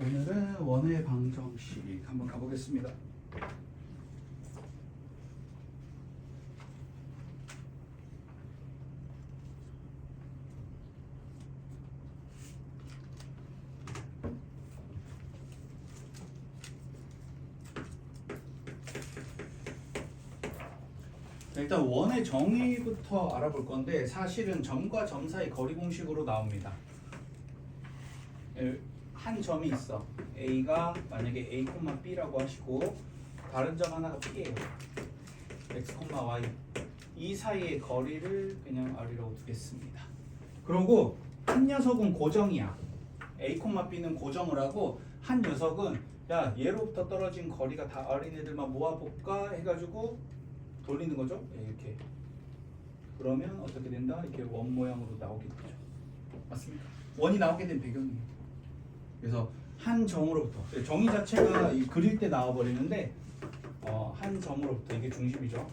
오늘은 원의 방정식 한번 가보겠습니다. 일단 원의 정의부터 알아볼 건데 사실은 점과 점 사이 거리 공식으로 나옵니다. 한 점이 있어. A가 만약에 A, B라고 하시고 다른 점 하나가 B예요. X, Y. 이 사이의 거리를 그냥 R이라고 두겠습니다. 그리고 한 녀석은 고정이야. A, B는 고정을 하고 한 녀석은 야 얘로부터 떨어진 거리가 다 R인 애들만 모아볼까 해가지고 돌리는 거죠. 이렇게. 그러면 어떻게 된다? 이렇게 원 모양으로 나오겠죠. 맞습니까? 원이 나오게 된 배경이에요. 그래서 한 점으로부터 정의 자체가 그릴 때 나와버리는데 한 점으로부터 이게 중심이죠.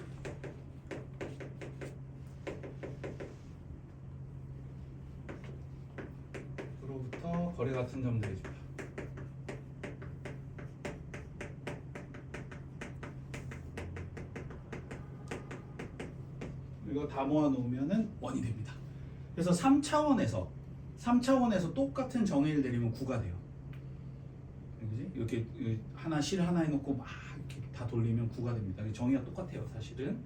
그로부터 거리 같은 점들이죠. 이거 다 모아놓으면은 원이 됩니다. 그래서 3차원에서 똑같은 정의를 내리면 9가 돼요. 그지? 이렇게 하나 실 하나 해놓고 막 이렇게 다 돌리면 9가 됩니다. 정의가 똑같아요, 사실은.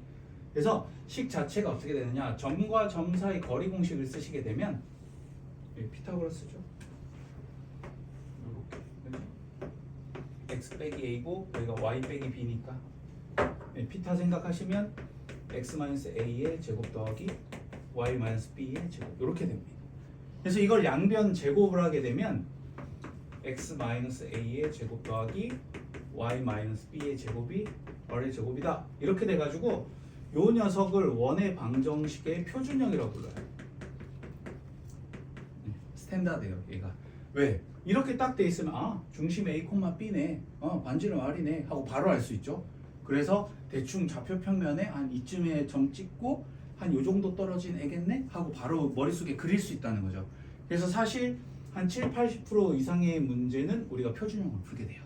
그래서 식 자체가 어떻게 되느냐? 점과 점 사이 거리 공식을 쓰시게 되면 피타고라스죠. 이렇게 x 빼기 a고 여기가 y 빼기 b니까 피타 생각하시면 x-a의 제곱 더하기 y-b의 제곱 이렇게 됩니다. 그래서 이걸 양변 제곱을 하게 되면 x-a의 제곱 더하기 y-b의 제곱이 r의 제곱이다. 이렇게 돼가지고 요 녀석을 원의 방정식의 표준형이라고 불러요. 스탠다드예요, 얘가. 왜? 이렇게 딱 돼 있으면 중심 a, b네. 반지름 r이네 하고 바로 알 수 있죠. 그래서 대충 좌표 평면에 한 이쯤에 점 찍고 한 요 정도 떨어진 애겠네 하고 바로 머릿속에 그릴 수 있다는 거죠. 그래서 사실 한 70-80% 이상의 문제는 우리가 표준형으로 풀게 돼요.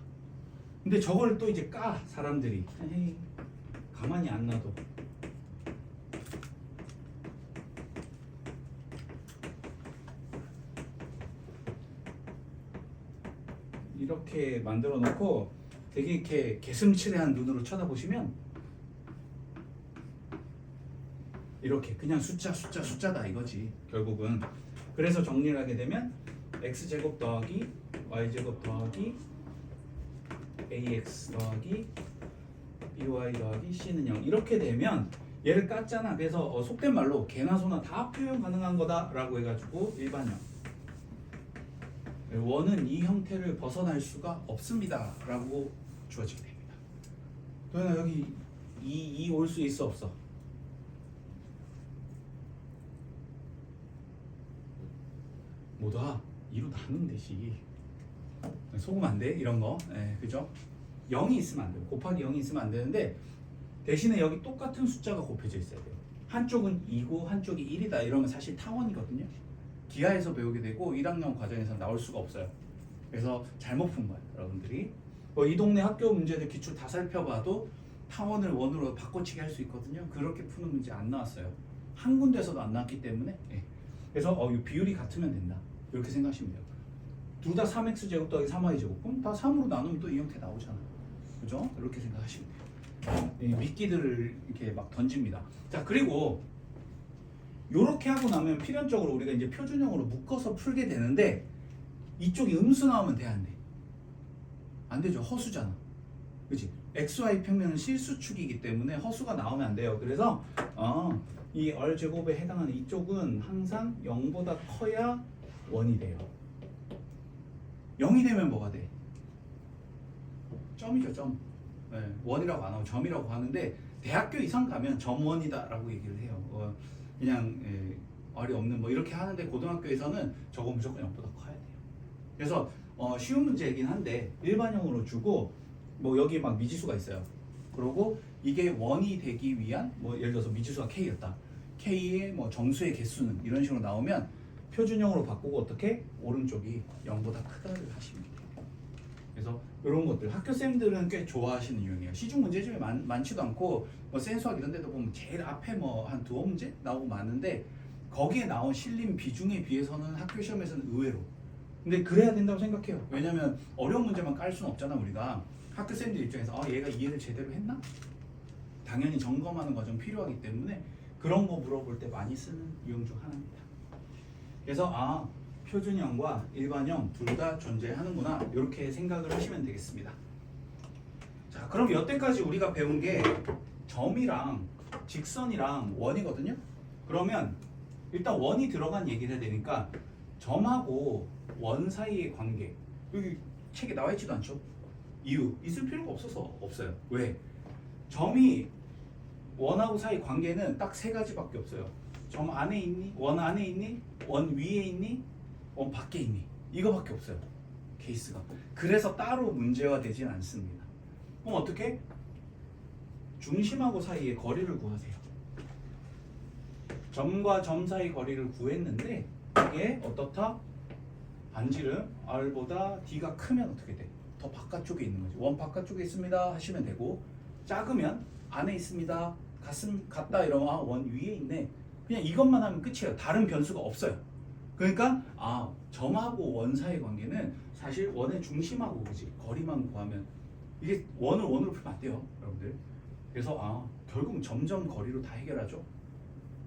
근데 저걸 또 이제 사람들이 에이, 가만히 안 놔둬. 이렇게 만들어 놓고 되게 이렇게 개슴츠레한 눈으로 쳐다보시면 이렇게 그냥 숫자다 이거지 결국은. 그래서 정리를 하게 되면 x제곱 더하기 y제곱 더하기 ax 더하기 by 더하기 c는 0 이렇게 되면 얘를 깠잖아. 그래서 속된 말로 개나 소나 다 표현 가능한 거다라고 해가지고 일반형 원은 이 형태를 벗어날 수가 없습니다 라고 주어지게 됩니다. 도현아 여기 2 올 수 있어 없어? 못 와. 2로 나누면 되지. 속으면 안 돼 이런 거. 그죠? 0이 있으면 안 돼요. 곱하기 0이 있으면 안 되는데 대신에 여기 똑같은 숫자가 곱해져 있어야 돼요. 한쪽은 2고 한쪽이 1이다 이러면 사실 타원이거든요. 기하에서 배우게 되고 1학년 과정에서 나올 수가 없어요. 그래서 잘못 푼 거예요, 여러분들이. 이 동네 학교 문제들 기출 다 살펴봐도 타원을 원으로 바꿔치기 할 수 있거든요. 그렇게 푸는 문제 안 나왔어요. 한 군데서도 안 나왔기 때문에. 그래서 이 비율이 같으면 된다. 이렇게 생각하시면 돼요. 둘 다 3x 제곱 더하기 3y 제곱. 그럼 다 3으로 나누면 또 이 형태 나오잖아. 그죠? 이렇게 생각하시면 돼요. 미끼들을 이렇게 막 던집니다. 자, 그리고 요렇게 하고 나면 필연적으로 우리가 이제 표준형으로 묶어서 풀게 되는데 이쪽이 음수 나오면 돼, 안 돼? 안 되죠. 허수잖아. 그치? XY 평면은 실수축이기 때문에 허수가 나오면 안 돼요. 그래서 이 R제곱에 해당하는 이쪽은 항상 0보다 커야 원이 돼요. 0이 되면 뭐가 돼? 점이죠, 점. 원이라고 안 하고 점이라고 하는데 대학교 이상 가면 점원이다 라고 얘기를 해요. 그냥 R이 없는 뭐 이렇게 하는데 고등학교에서는 저거 무조건 0보다 커야 돼요. 그래서 쉬운 문제이긴 한데 일반형으로 주고 뭐 여기 막 미지수가 있어요. 그리고 이게 원이 되기 위한 뭐 예를 들어서 미지수가 K였다. K의 뭐 정수의 개수는 이런 식으로 나오면 표준형으로 바꾸고 어떻게 오른쪽이 0보다 크다를 하시면 돼요. 그래서 이런 것들 학교쌤들은 꽤 좋아하시는 유형이에요. 시중 문제 중에 많지도 않고 뭐 센수학 이런 데도 보면 제일 앞에 뭐 한 두어 문제 나오고 많은데 거기에 나온 실림 비중에 비해서는 학교 시험에서는 의외로 근데 그래야 된다고 생각해요. 왜냐면 어려운 문제만 깔 수는 없잖아. 우리가 학교쌤들 입장에서 얘가 이해를 제대로 했나? 당연히 점검하는 과정 필요하기 때문에 그런 거 물어볼 때 많이 쓰는 유형 중 하나입니다. 그래서 표준형과 일반형 둘 다 존재하는구나 이렇게 생각을 하시면 되겠습니다. 자, 그럼 여태까지 우리가 배운 게 점이랑 직선이랑 원이거든요. 그러면 일단 원이 들어간 얘기를 해야 되니까 점하고 원 사이의 관계 여기 책에 나와 있지도 않죠. 이유 있을 필요가 없어요. 왜? 점이 원하고 사이 관계는 딱 세 가지밖에 없어요. 점 안에 있니? 원 안에 있니? 원 위에 있니? 원 밖에 있니? 이거밖에 없어요. 케이스가. 그래서 따로 문제화 되진 않습니다. 그럼 어떻게? 중심하고 사이의 거리를 구하세요. 점과 점 사이 거리를 구했는데 이게 어떻다? 반지름 R보다 D가 크면 어떻게 돼? 더 바깥쪽에 있는 거지. 원 바깥쪽에 있습니다 하시면 되고 작으면 안에 있습니다. 같다 이러면 원 위에 있네. 그냥 이것만 하면 끝이에요. 다른 변수가 없어요. 그러니까 점하고 원 사이 관계는 사실 원의 중심하고 그지 거리만 구하면 이게 원을 원으로 풀면 안 돼요, 여러분들. 그래서 결국 점점 거리로 다 해결하죠.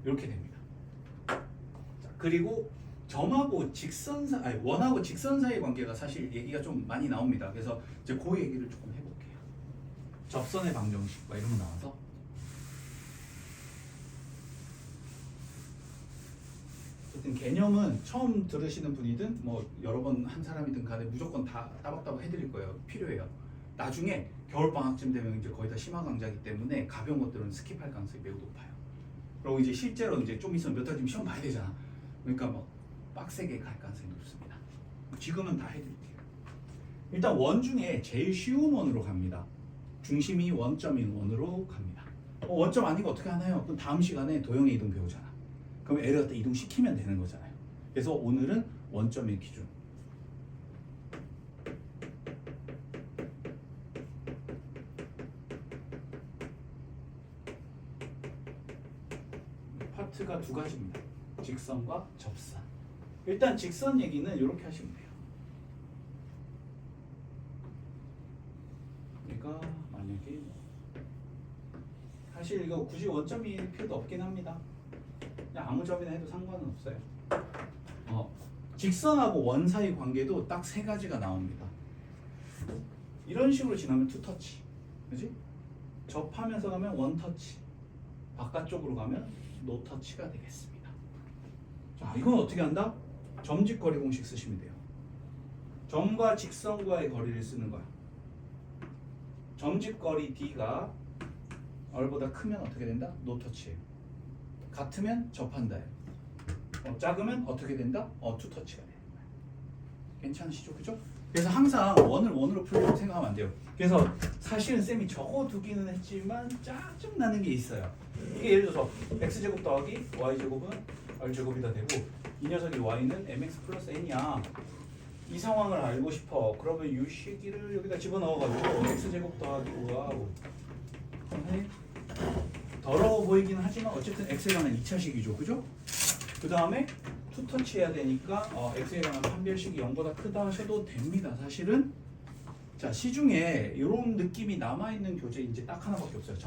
이렇게 됩니다. 자, 그리고 점하고 원하고 직선 사이 관계가 사실 얘기가 좀 많이 나옵니다. 그래서 이제 그 얘기를 조금 해볼게요. 접선의 방정식 이런 거 나와서 어쨌든 개념은 처음 들으시는 분이든 뭐 여러 번 한 사람이든 간에 무조건 다 따박따박 해드릴 거예요. 필요해요. 나중에 겨울방학쯤 되면 이제 거의 다 심화 강좌이기 때문에 가벼운 것들은 스킵할 가능성이 매우 높아요. 그리고 이제 실제로 이제 좀 있으면 몇 달 뒤면 시험 봐야 되잖아. 그러니까 뭐 빡세게 갈 가능성이 높습니다. 지금은 다 해드릴게요. 일단 원 중에 제일 쉬운 원으로 갑니다. 중심이 원점인 원으로 갑니다. 원점 아니고 어떻게 하나요? 그럼 다음 시간에 도형의 이동 배우잖아. 그럼 애를 갖다 이동시키면 되는 거잖아요. 그래서 오늘은 원점의 기준. 파트가 두 가지입니다. 직선과 접선. 일단 직선 얘기는 이렇게 하시면 돼요. 그러니까 만약에 사실 이거 굳이 원점일 필요도 없긴 합니다. 그냥 아무 점이나 해도 상관은 없어요. 직선하고 원 사이 관계도 딱 세 가지가 나옵니다. 이런 식으로 지나면 투터치, 그지? 접하면서 가면 원터치, 바깥쪽으로 가면 노터치가 되겠습니다. 자, 이건 어떻게 한다? 점직거리 공식 쓰시면 돼요. 점과 직선과의 거리를 쓰는 거야. 점직거리 D가 R보다 크면 어떻게 된다? 노터치예요. 같으면 접한다. 작으면 어떻게 된다? 투터치가 되는 거야. 괜찮으시죠? 그죠? 그래서 항상 원을 원으로 풀려고 생각하면 안 돼요. 그래서 사실은 쌤이 적어두기는 했지만 짜증나는 게 있어요. 이게 예를 들어서 x제곱 더하기 y제곱은 r제곱이 다 되고 이 녀석이 y는 mx 플러스 n이야. 이 상황을 알고 싶어. 그러면 이 시기를 여기다 집어넣어가지고 x제곱 더하기 5하고 더러워 보이긴 하지만 어쨌든 x에 관한 2차식이죠. 그죠? 그 다음에 투터치 해야 되니까 x에 관한 판별식이 0보다 크다 하셔도 됩니다. 사실은 자, 시중에 이런 느낌이 남아있는 교재 이제 딱 하나밖에 없어요.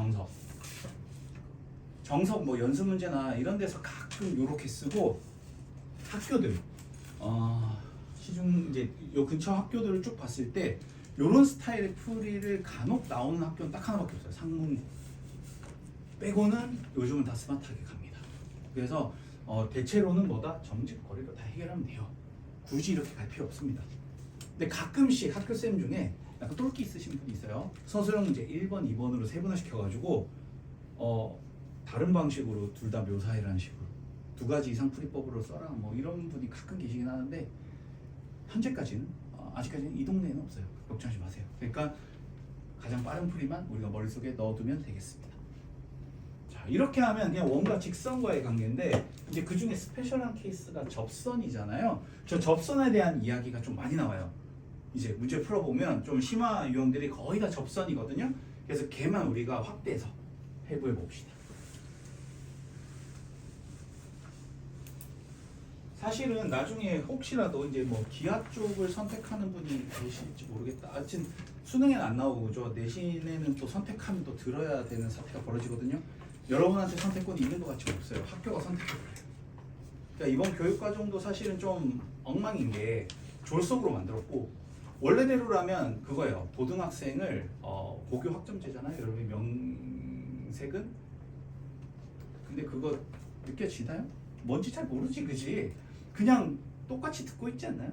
정석 뭐 연습 문제나 이런 데서 가끔 이렇게 쓰고 학교들 시중 이제 요 근처 학교들을 쭉 봤을 때 이런 스타일의 풀이를 간혹 나오는 학교는 딱 하나밖에 없어요. 상문 빼고는 요즘은 다 스마트하게 갑니다. 그래서 대체로는 뭐다? 점직거리로 다 해결하면 돼요. 굳이 이렇게 갈 필요 없습니다. 근데 가끔씩 학교쌤 중에 약간 똘끼 있으신 분이 있어요. 서술형 문제 1번, 2번으로 세분화 시켜가지고 다른 방식으로 둘 다 묘사해라는 식으로 2가지 이상 풀이법으로 써라 뭐 이런 분이 가끔 계시긴 하는데 현재까지는 아직까지는 이 동네에는 없어요. 걱정하지 마세요. 그러니까 가장 빠른 풀이만 우리가 머릿속에 넣어두면 되겠습니다. 자, 이렇게 하면 그냥 원과 직선과의 관계인데 이제 그 중에 스페셜한 케이스가 접선이잖아요. 저 접선에 대한 이야기가 좀 많이 나와요. 이제 문제 풀어보면 좀 심화 유형들이 거의 다 접선이거든요. 그래서 걔만 우리가 확대해서 해부해 봅시다. 사실은 나중에 혹시라도 이제 뭐 기하 쪽을 선택하는 분이 계실지 모르겠다. 하여튼 수능에는 안 나오고 그죠. 내신에는 또 선택하면 또 들어야 되는 사태가 벌어지거든요. 여러분한테 선택권이 있는 것 같이 없어요. 학교가 선택을 해요. 그러니까 이번 교육과정도 사실은 좀 엉망인 게 졸속으로 만들었고 원래대로라면 그거예요. 고등학생을 고교 학점제잖아요. 여러분 명색은 근데 그거 느껴지나요? 뭔지 잘 모르지 그지? 그냥 똑같이 듣고 있지 않나요?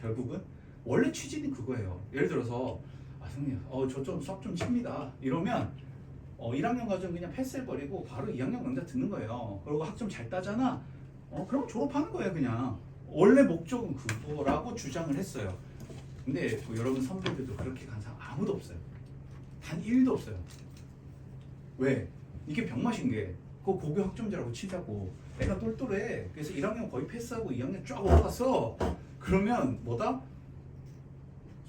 결국은 원래 취지는 그거예요. 예를 들어서 선생님 저 좀 수학 좀 칩니다 이러면 1학년 과정 그냥 패스해버리고 바로 2학년 강좌 듣는 거예요. 그리고 학점 잘 따잖아. 그럼 졸업하는 거예요 그냥. 원래 목적은 그거라고 주장을 했어요. 근데 뭐 여러분 선배들도 그렇게 간 사람 아무도 없어요. 단 1도 없어요. 왜? 이게 병맛인 게 그거 고교 학점제라고 치자고 애가 똘똘해. 그래서 1학년 거의 패스하고 2학년 쫙 올라갔어. 그러면 뭐다?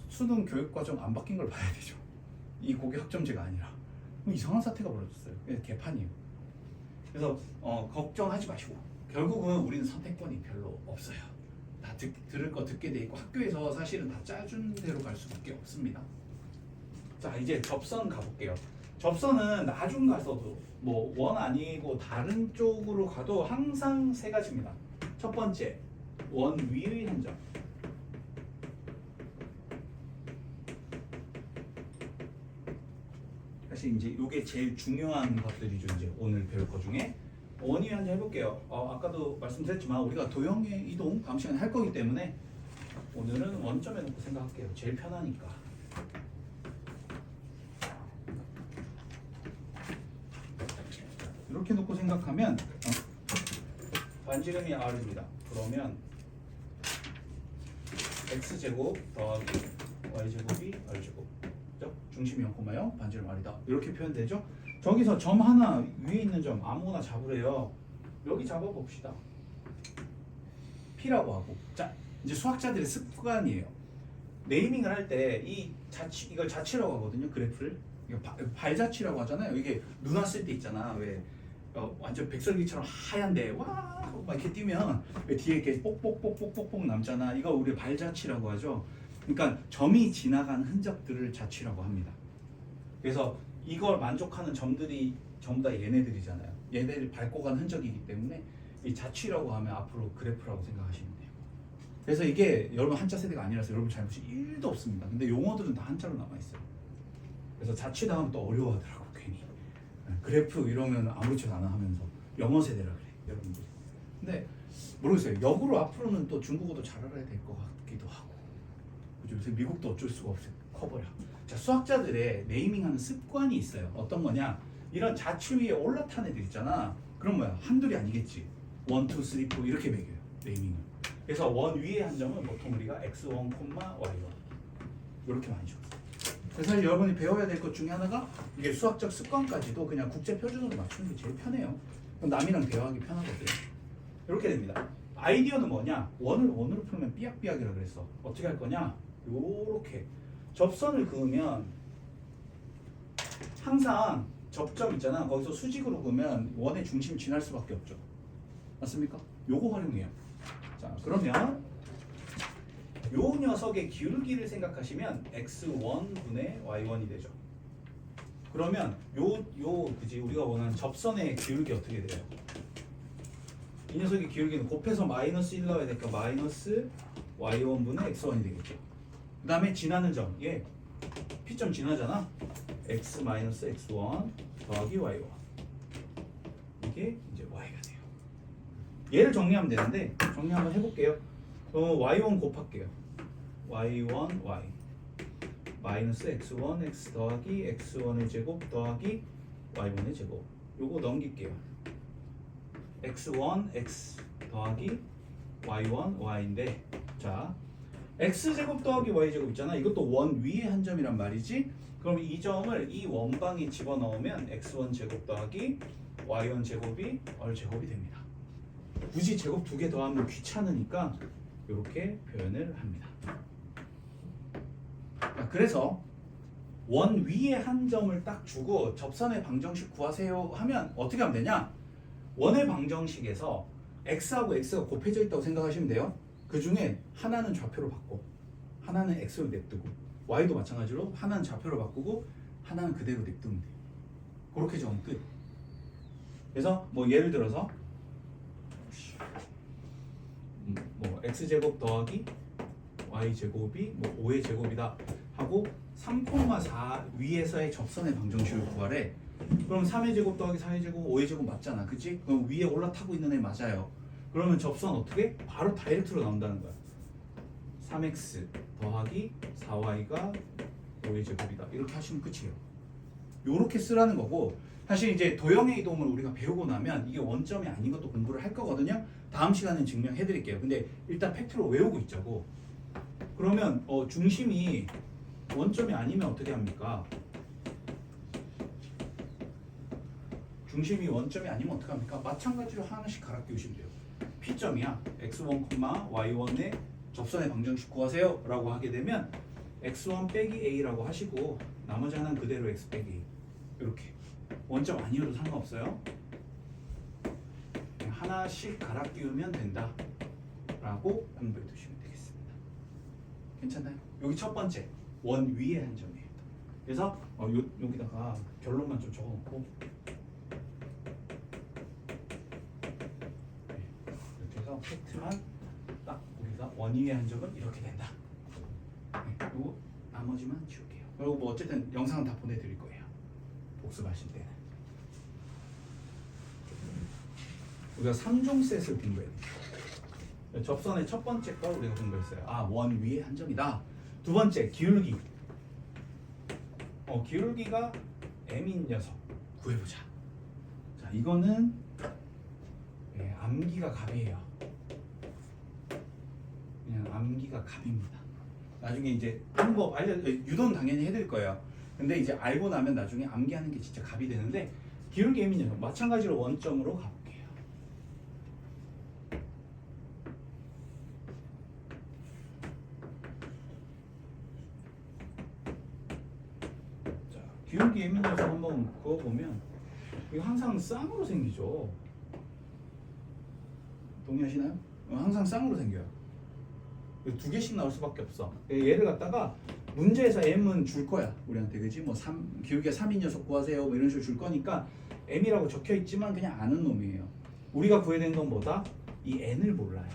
수능 교육과정 안 바뀐 걸 봐야 되죠. 이 고교 학점제가 아니라. 이상한 사태가 벌어졌어요. 그래서 개판이에요. 그래서 걱정하지 마시고 결국은 우리는 선택권이 별로 없어요. 다 들을 거 듣게 돼 있고 학교에서 사실은 다 짜준 대로 갈 수밖에 없습니다. 자 이제 접선 가볼게요. 접선은 나중 가서도 뭐 원 아니고 다른 쪽으로 가도 항상 세 가지입니다. 첫 번째 원 위의 한 점. 사실 이제 이게 제일 중요한 것들이죠. 이제 오늘 배울 것 중에 원 위의 한 점 해볼게요. 아까도 말씀드렸지만 우리가 도형의 이동 다음 시간에 할 거기 때문에 오늘은 원점에 놓고 생각할게요. 제일 편하니까. 이렇게 놓고 생각하면 반지름이 R입니다. 그러면 X제곱 더하기 Y제곱이 R제곱 그죠? 중심이 0,0 반지름 R이다. 이렇게 표현되죠? 저기서 점 하나 위에 있는 점 아무거나 잡으래요. 여기 잡아봅시다. P라고 하고 자 이제 수학자들의 습관이에요. 네이밍을 할 때 이걸 자치라고 하거든요. 그래프를 이거 발자취라고 하잖아요. 이게 눈 왔을 때 있잖아. 왜 완전 백설기처럼 하얀데 와 막 이렇게 뛰면 왜 뒤에 이렇게 뽁뽁뽁뽁뽁 남잖아. 이거 우리 발자취라고 하죠. 그러니까 점이 지나간 흔적들을 자취라고 합니다. 그래서 이걸 만족하는 점들이 전부 다 얘네들이잖아요. 얘네를 밟고 간 흔적이기 때문에 이 자취라고 하면 앞으로 그래프라고 생각하시면 돼요. 그래서 이게 여러분 한자 세대가 아니라서 여러분 잘못이 1도 없습니다. 근데 용어들은 다 한자로 남아있어요. 그래서 자취당하면 또 어려워하더라고 괜히. 그래프 이러면 아무렇지도 않아 하면서 영어 세대라 그래 여러분들. 근데 모르겠어요. 역으로 앞으로는 또 중국어도 잘 알아야 될 것 같기도 하고. 그죠? 요새 미국도 어쩔 수가 없어요. 커버려. 자 수학자들의 네이밍하는 습관이 있어요. 어떤 거냐? 이런 자취 위에 올라탄 애들 있잖아. 그럼 뭐야? 한둘이 아니겠지. 1, 2, 3, 4 이렇게 매겨요. 네이밍을. 그래서 원 위에 한 점은 보통 우리가 x1, y1 이렇게 많이 줬어요. 그래서 사실 여러분이 배워야 될 것 중에 하나가 이게 수학적 습관까지도 그냥 국제 표준으로 맞추는 게 제일 편해요. 그럼 남이랑 대화하기 편하거든요. 이렇게 됩니다. 아이디어는 뭐냐? 원으로 풀면 삐약삐약이라 그랬어. 어떻게 할 거냐? 요렇게 접선을 그으면 항상 접점 있잖아. 거기서 수직으로 그으면 원의 중심 지날 수밖에 없죠. 맞습니까? 요거 활용해요. 자 그러면 요 녀석의 기울기를 생각하시면 x1분의 y1이 되죠. 그러면 그지 우리가 원하는 접선의 기울기 어떻게 돼요? 이 녀석의 기울기는 곱해서 마이너스 1 나와야 되니까 마이너스 y1분의 x1이 되겠죠. 그 다음에 지나는 점, 얘 P점 지나잖아. x 마이너스 x1 더하기 y1 이게 이제 y가 돼요. 얘를 정리하면 되는데 정리 한번 해볼게요. y1 곱할게요. y1 y 마이너스 x1 x 더하기 x1의 제곱 더하기 y1의 제곱 요거 넘길게요. x1 x 더하기 y1 y인데 자 x제곱 더하기 y제곱 있잖아. 이것도 원 위에 한 점이란 말이지. 그럼 이 점을 이 원방에 집어넣으면 x1 제곱 더하기 y1 제곱이 r제곱이 됩니다. 굳이 제곱 두 개 더하면 귀찮으니까 이렇게 표현을 합니다. 자, 그래서 원 위에 한 점을 딱 주고 접선의 방정식 구하세요 하면 어떻게 하면 되냐? 원의 방정식에서 x하고 x가 곱해져 있다고 생각하시면 돼요. 그 중에 하나는 좌표로 바꿔, 하나는 x로 냅두고, y도 마찬가지로 하나는 좌표로 바꾸고 하나는 그대로 냅두면 돼. 그렇게 적으면 끝. 그래서 뭐 예를 들어서 뭐 x제곱 더하기 y제곱이 뭐 5의 제곱이다 하고 3,4 위에서의 접선의 방정식을 구하래. 그럼 3의 제곱 더하기 4의 제곱 5의 제곱 맞잖아, 그치? 그럼 위에 올라타고 있는 애 맞아요. 그러면 접선 어떻게? 바로 다이렉트로 나온다는 거야. 3x 더하기 4y가 5의 제곱이다 이렇게 하시면 끝이에요. 요렇게 쓰라는 거고, 사실 이제 도형의 이동을 우리가 배우고 나면 이게 원점이 아닌 것도 공부를 할 거거든요. 다음 시간에 증명해 드릴게요. 근데 일단 팩트로 외우고 있자고. 그러면 중심이 원점이 아니면 어떻게 합니까? 중심이 원점이 아니면 어떻게 합니까? 마찬가지로 하나씩 갈아 끼우시면 돼요. P점이야. x1, y1의 접선의 방정식 구하세요 라고 하게 되면 x1 빼기 a라고 하시고 나머지 하나는 그대로 x 빼기 a 이렇게. 원점 아니어도 상관없어요. 하나씩 갈아 끼우면 된다 라고 공부해 두시면 되겠습니다. 괜찮나요? 여기 첫 번째 원 위에 한 점이에요. 그래서 여기다가 결론만 좀 적어놓고 이렇게 해서 팩트만 딱 우리가 원 위에 한 점은 이렇게 된다. 그리고 나머지만 지울게요. 그리고 뭐 어쨌든 영상은 다 보내드릴 거예요. 복습하실 때는. 우리가 3종 셋을 공부해야 돼요. 접선의 첫 번째 걸 우리가 공부했어요. 원 위에 한 점이다. 두 번째, 기울기. 기울기가 m인 녀석 구해보자. 자, 이거는 암기가 갑이에요. 그냥 암기가 갑입니다. 나중에 이제 방법 유도는 당연히 해드릴 거예요. 근데 이제 알고 나면 나중에 암기하는 게 진짜 갑이 되는데, 기울기 m인 녀석 마찬가지로 원점으로 가볼게요. 기울기 m인 녀석 한번 그어보면 이거 항상 쌍으로 생기죠. 동의하시나요? 항상 쌍으로 생겨요. 두 개씩 나올 수밖에 없어. 얘를 갖다가 문제에서 m은 줄 거야 우리한테, 그지? 뭐 기울기가 3인 녀석 구하세요 뭐 이런 식으로 줄 거니까 m이라고 적혀 있지만 그냥 아는 놈이에요. 우리가 구해야 되는 건 뭐다? 이 n을 몰라요.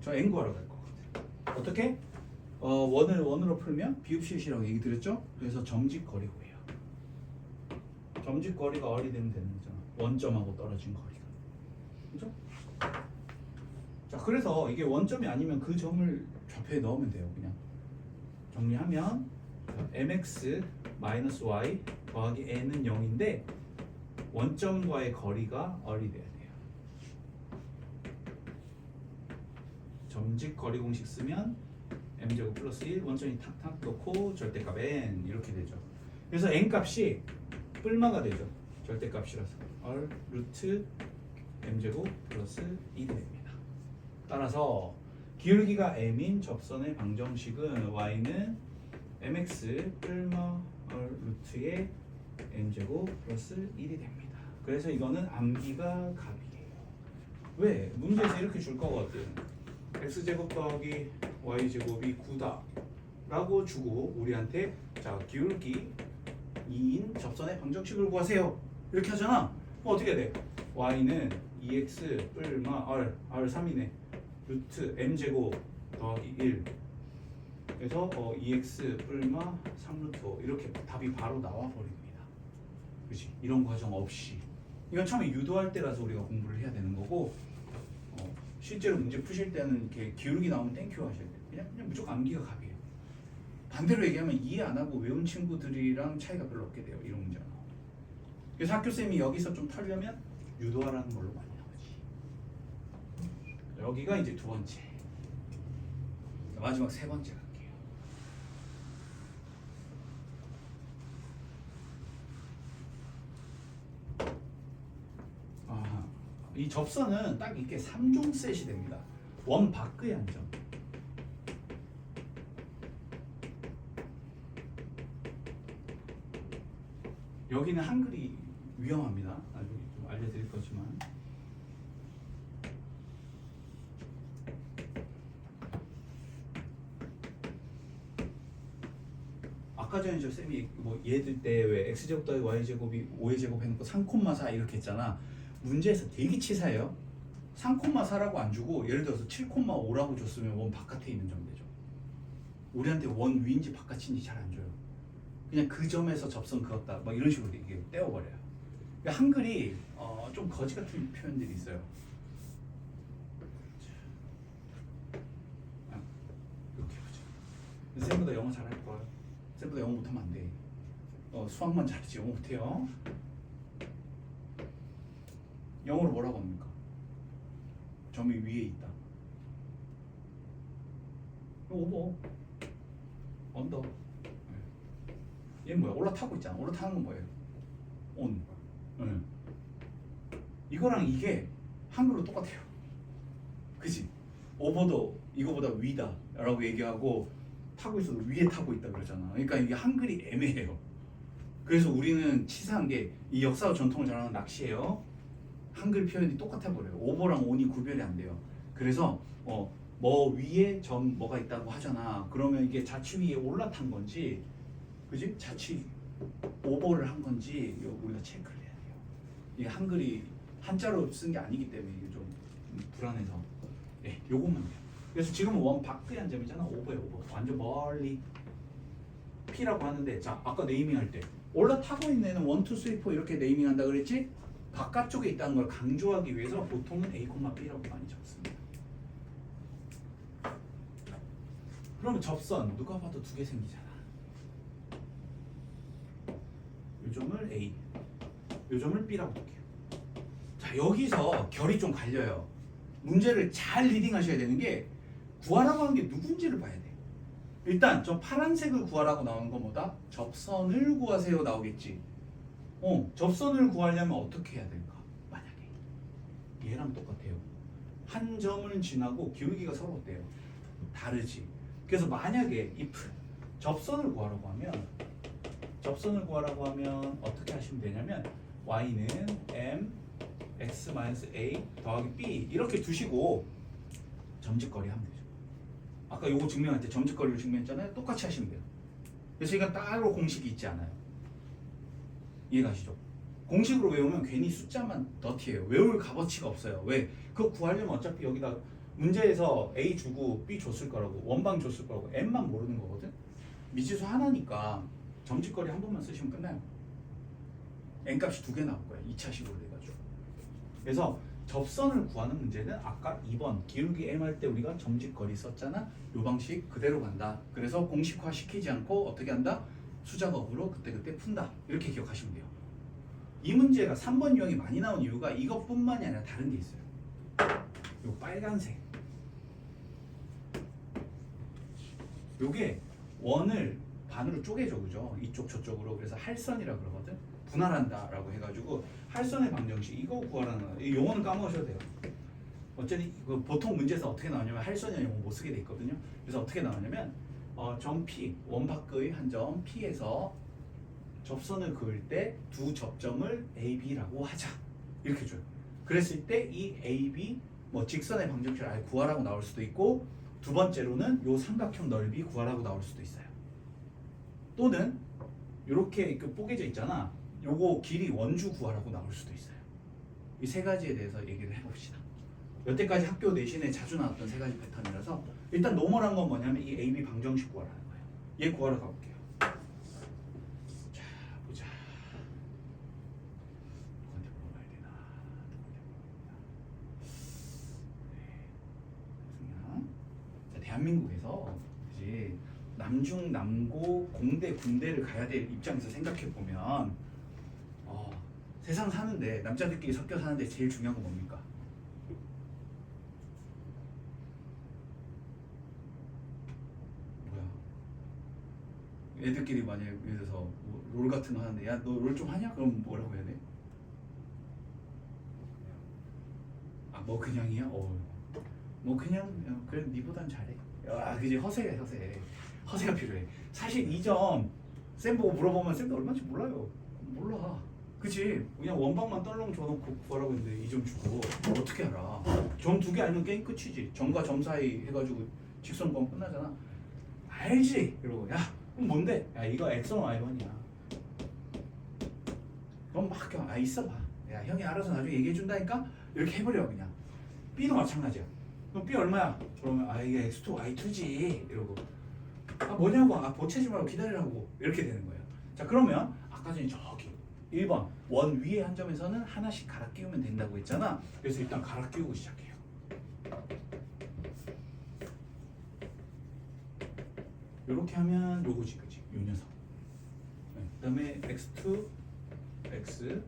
저 n 구하러 갈 거거든. 어떻게? 원으로 풀면 비읍시읒이라고 얘기 드렸죠? 그래서 점직거리 구해요. 점직거리가 얼이 되면 되는 거잖아. 원점하고 떨어진 거리가. 그죠? 자, 그래서 이게 원점이 아니면 그 점을 좌표에 넣으면 돼요. 그냥 정리하면 mx y 더하기 n은 0인데 원점과의 거리가 얼이 돼야 돼요. 점직거리 공식 쓰면 m제곱 플러스 1 원점이 탁탁 넣고 절대값 n 이렇게 되죠. 그래서 n 값이 뿔마가 되죠. 절대값이라서 얼 루트 m제곱 플러스 1이 됩니다. 따라서 기울기가 m인 접선의 방정식은 y는 mx 뿔마 얼 루트의 m제곱 플러스 1이 됩니다. 그래서 이거는 암기가 갑이에요. 왜? 문제에서 이렇게 줄 거거든. x제곱 더하기 y제곱이 9다 라고 주고 우리한테 자 기울기 2인 접선의 방정식을 구하세요 이렇게 하잖아. 어떻게 돼? y는 2x 뿔마 r 3이네 루트 m제곱 더하기 1 그래서 2x 뿔마 3루트 5 이렇게 답이 바로 나와 버립니다. 그치? 이런 과정 없이. 이건 처음에 유도할 때라서 우리가 공부를 해야 되는 거고, 실제로 문제 푸실 때는 이렇게 기울기 나오면 땡큐 하셔야 돼요. 그냥 무조건 암기가 갑이에요. 반대로 얘기하면 이해 안 하고 외운 친구들이랑 차이가 별로 없게 돼요. 이런 문제가 나오면. 그래서 학교쌤이 여기서 좀 털려면 유도하라는 걸로 많이 나오지. 여기가 이제 두 번째. 마지막 세 번째 갈게요. 이 접선은 딱 이렇게 3종 셋이 됩니다. 원 밖의 한 점. 여기는 한글이 위험합니다. 나중에 좀 알려드릴 거지만. 아까 전에 저 쌤이 뭐 얘들 때 왜 x제곱 더하기 y제곱이 5의 제곱 해놓고 3,4 이렇게 했잖아. 문제에서 되게 치사해요. 3,4라고 안 주고 예를 들어서 7,5라고 줬으면 원 바깥에 있는 점 되죠. 우리한테 원 위인지 바깥인지 잘 안 줘요. 그냥 그 점에서 접선 그었다 막 이런 식으로 이게 떼어버려요. 그러니까 한글이 좀 거지 같은 표현들이 있어요. 이렇게 보자. 쌤보다 영어 잘할 거야. 쌤보다 영어 못하면 안 돼. 수학만 잘하지 영어 못해요. 영어로 뭐라고 합니까? 점이 위에 있다. 오버. 언더. 얘는 뭐야? 올라타고 있잖아. 올라타는 건 뭐예요? 온. 응. 이거랑 이게 한글로 똑같아요. 그치? 오버도 이거보다 위다 라고 얘기하고 타고 있어도 위에 타고 있다 그러잖아. 그러니까 이게 한글이 애매해요. 그래서 우리는 치사한 게 이 역사와 전통을 자랑하는 낚시예요. 한글 표현이 똑같아 버려요. 오버랑 온이 구별이 안 돼요. 그래서 뭐 위에 점 뭐가 있다고 하잖아. 그러면 이게 자취 위에 올라탄 건지, 그지? 자취 오버를 한 건지 이거 우리가 체크를 해야 돼요. 이게 한글이 한자로 쓴 게 아니기 때문에 이게 좀 불안해서 네, 요것만 돼요. 그래서 지금은 원 밖에 한 점이잖아. 오버에 오버. 완전 멀리 P라고 하는데, 자 아까 네이밍할 때 올라타고 있는 애는 1, 2, 3, 4 이렇게 네이밍한다 그랬지? 바깥쪽에 있다는 걸 강조하기 위해서 보통은 A, B라고 많이 적습니다. 그러면 접선 누가 봐도 두 개 생기잖아. 요점을 A, 요점을 B라고 볼게요. 자 여기서 결이 좀 갈려요. 문제를 잘 리딩하셔야 되는 게 구하라고 하는 게 누군지를 봐야 돼. 일단 저 파란색을 구하라고 나오는 건 뭐다? 접선을 구하세요 나오겠지. 접선을 구하려면 어떻게 해야 될까? 만약에 얘랑 똑같아요. 한 점을 지나고 기울기가 서로 어때요? 다르지. 그래서 만약에 if 접선을 구하라고 하면 어떻게 하시면 되냐면 y는 m x-a 더하기 b 이렇게 두시고 점집거리 하면 되죠. 아까 요거 증명할 때 점집거리를 증명했잖아요. 똑같이 하시면 돼요. 그래서 이건 따로 공식이 있지 않아요. 이해가시죠? 공식으로 외우면 괜히 숫자만 더티해요. 외울 값어치가 없어요. 왜? 그거 구하려면 어차피 여기다 문제에서 A 주고 B 줬을 거라고, 원방 줬을 거라고, M만 모르는 거거든? 미지수 하나니까 점집거리 한 번만 쓰시면 끝나요. N값이 두 개 나올 거예요. 2차식으로 돼가지고. 그래서 접선을 구하는 문제는 아까 2번 기울기 M 할 때 우리가 점집거리 썼잖아. 요 방식 그대로 간다. 그래서 공식화 시키지 않고 어떻게 한다? 수작업으로 그때그때 푼다. 이렇게 기억하시면 돼요. 이 문제가 3번 유형이 많이 나온 이유가 이것뿐만이 아니라 다른 게 있어요. 요 빨간색. 요게 원을 반으로 쪼개줘, 그죠? 이쪽 저쪽으로. 그래서 할선이라고 그러거든. 분할한다라고 해가지고 할선의 방정식 이거 구하라는 거예요. 이 용어는 까먹으셔도 돼요. 어쨌든 보통 문제에서 어떻게 나오냐면 할선이라는 용어 못 쓰게 돼 있거든요. 그래서 어떻게 나오냐면 점 P, 원 밖의 한 점 P에서 접선을 그을 때 두 접점을 A, B라고 하자. 이렇게 줘요. 그랬을 때 이 A, B 뭐 직선의 방정식을 아예 구하라고 나올 수도 있고, 두 번째로는 요 삼각형 넓이 구하라고 나올 수도 있어요. 또는 이렇게 뽀개져 있잖아. 요거 길이 원주 구하라고 나올 수도 있어요. 이 세 가지에 대해서 얘기를 해봅시다. 여태까지 학교 내신에 자주 나왔던 세 가지 패턴이라서 일단 노멀한 건 뭐냐면 이 AB 방정식 구하라는 거예요. 얘 구하러 가볼게요. 자 보자. 누구한테 물어봐야 되나? 자, 대한민국에서 이제 남중 남고 공대 군대를 가야 될 입장에서 생각해 보면 세상 사는데 남자들끼리 섞여 사는데 제일 중요한 건 뭡니까? 뭐야? 애들끼리 만약에 예를 들어서 롤 같은 거 하는데 야 너 롤 좀 하냐? 그럼 뭐라고 해야 돼? 뭐 그냥이야? 뭐 그냥 그래 니보단 잘해. 야 그지 허세야 허세. 허세가 필요해. 사실 이 점 쌤 보고 물어보면 쌤도 얼마인지 몰라요. 몰라. 그치? 그냥 원방만 떨렁 줘놓고 구하라고 했는데 2점 주고 어떻게 알아? 점 2개 알면 게임 끝이지. 점과 점 사이 해가지고 직선 구하면 끝나잖아. 알지? 이러고 야 그럼 뭔데? 야 이거 X1 Y1이야. 그럼 막 있어봐. 야 형이 알아서 나중에 얘기해준다니까? 이렇게 해버려 그냥. B도 마찬가지야. 그럼 B 얼마야? 그러면 이게 X2 Y2지 이러고 뭐냐고 보채지 말고 기다리라고 이렇게 되는 거예요. 자 그러면 아까 전에 저기 1번 원 위에 한 점에서는 하나씩 갈아 끼우면 된다고 했잖아. 그래서 일단 갈아 끼우고 시작해요. 이렇게 하면 요거지 그치? 요 녀석. 그 다음에 x2 x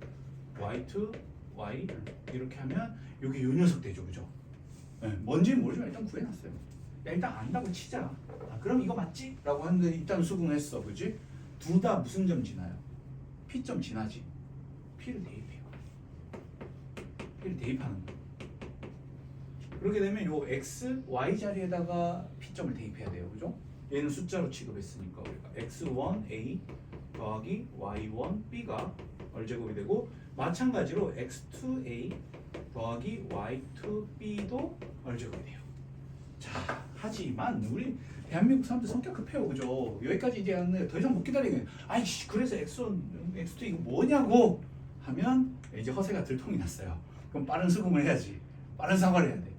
y2 y 이렇게 하면 요게 요 녀석 되죠 그죠? 뭔지는 모르지만 일단 구해놨어요. 야 일단 안다고 치자. 그럼 이거 맞지? 라고 하는데 일단 수긍했어 그지? 둘 다 무슨 점 지나요? P점 지나지. P를 대입해요. P를 대입하는 거. 그렇게 되면 요 X, Y 자리에다가 P점을 대입해야 돼요. 그죠? 얘는 숫자로 취급했으니까 우리가 X1A 더하기 Y1B가 얼제곱이 되고 마찬가지로 X2A 더하기 Y2B도 얼제곱이 돼요. 자, 하지만 우리 대한민국 사람들 성격 급해요. 그죠? 여기까지 이제 하는데 더 이상 못 기다리겠네. 아이씨 그래서 X1, X2 이거 뭐냐고 하면 이제 허세가 들통이 났어요. 그럼 빠른 수긍을 해야지. 빠른 사과를 해야 돼.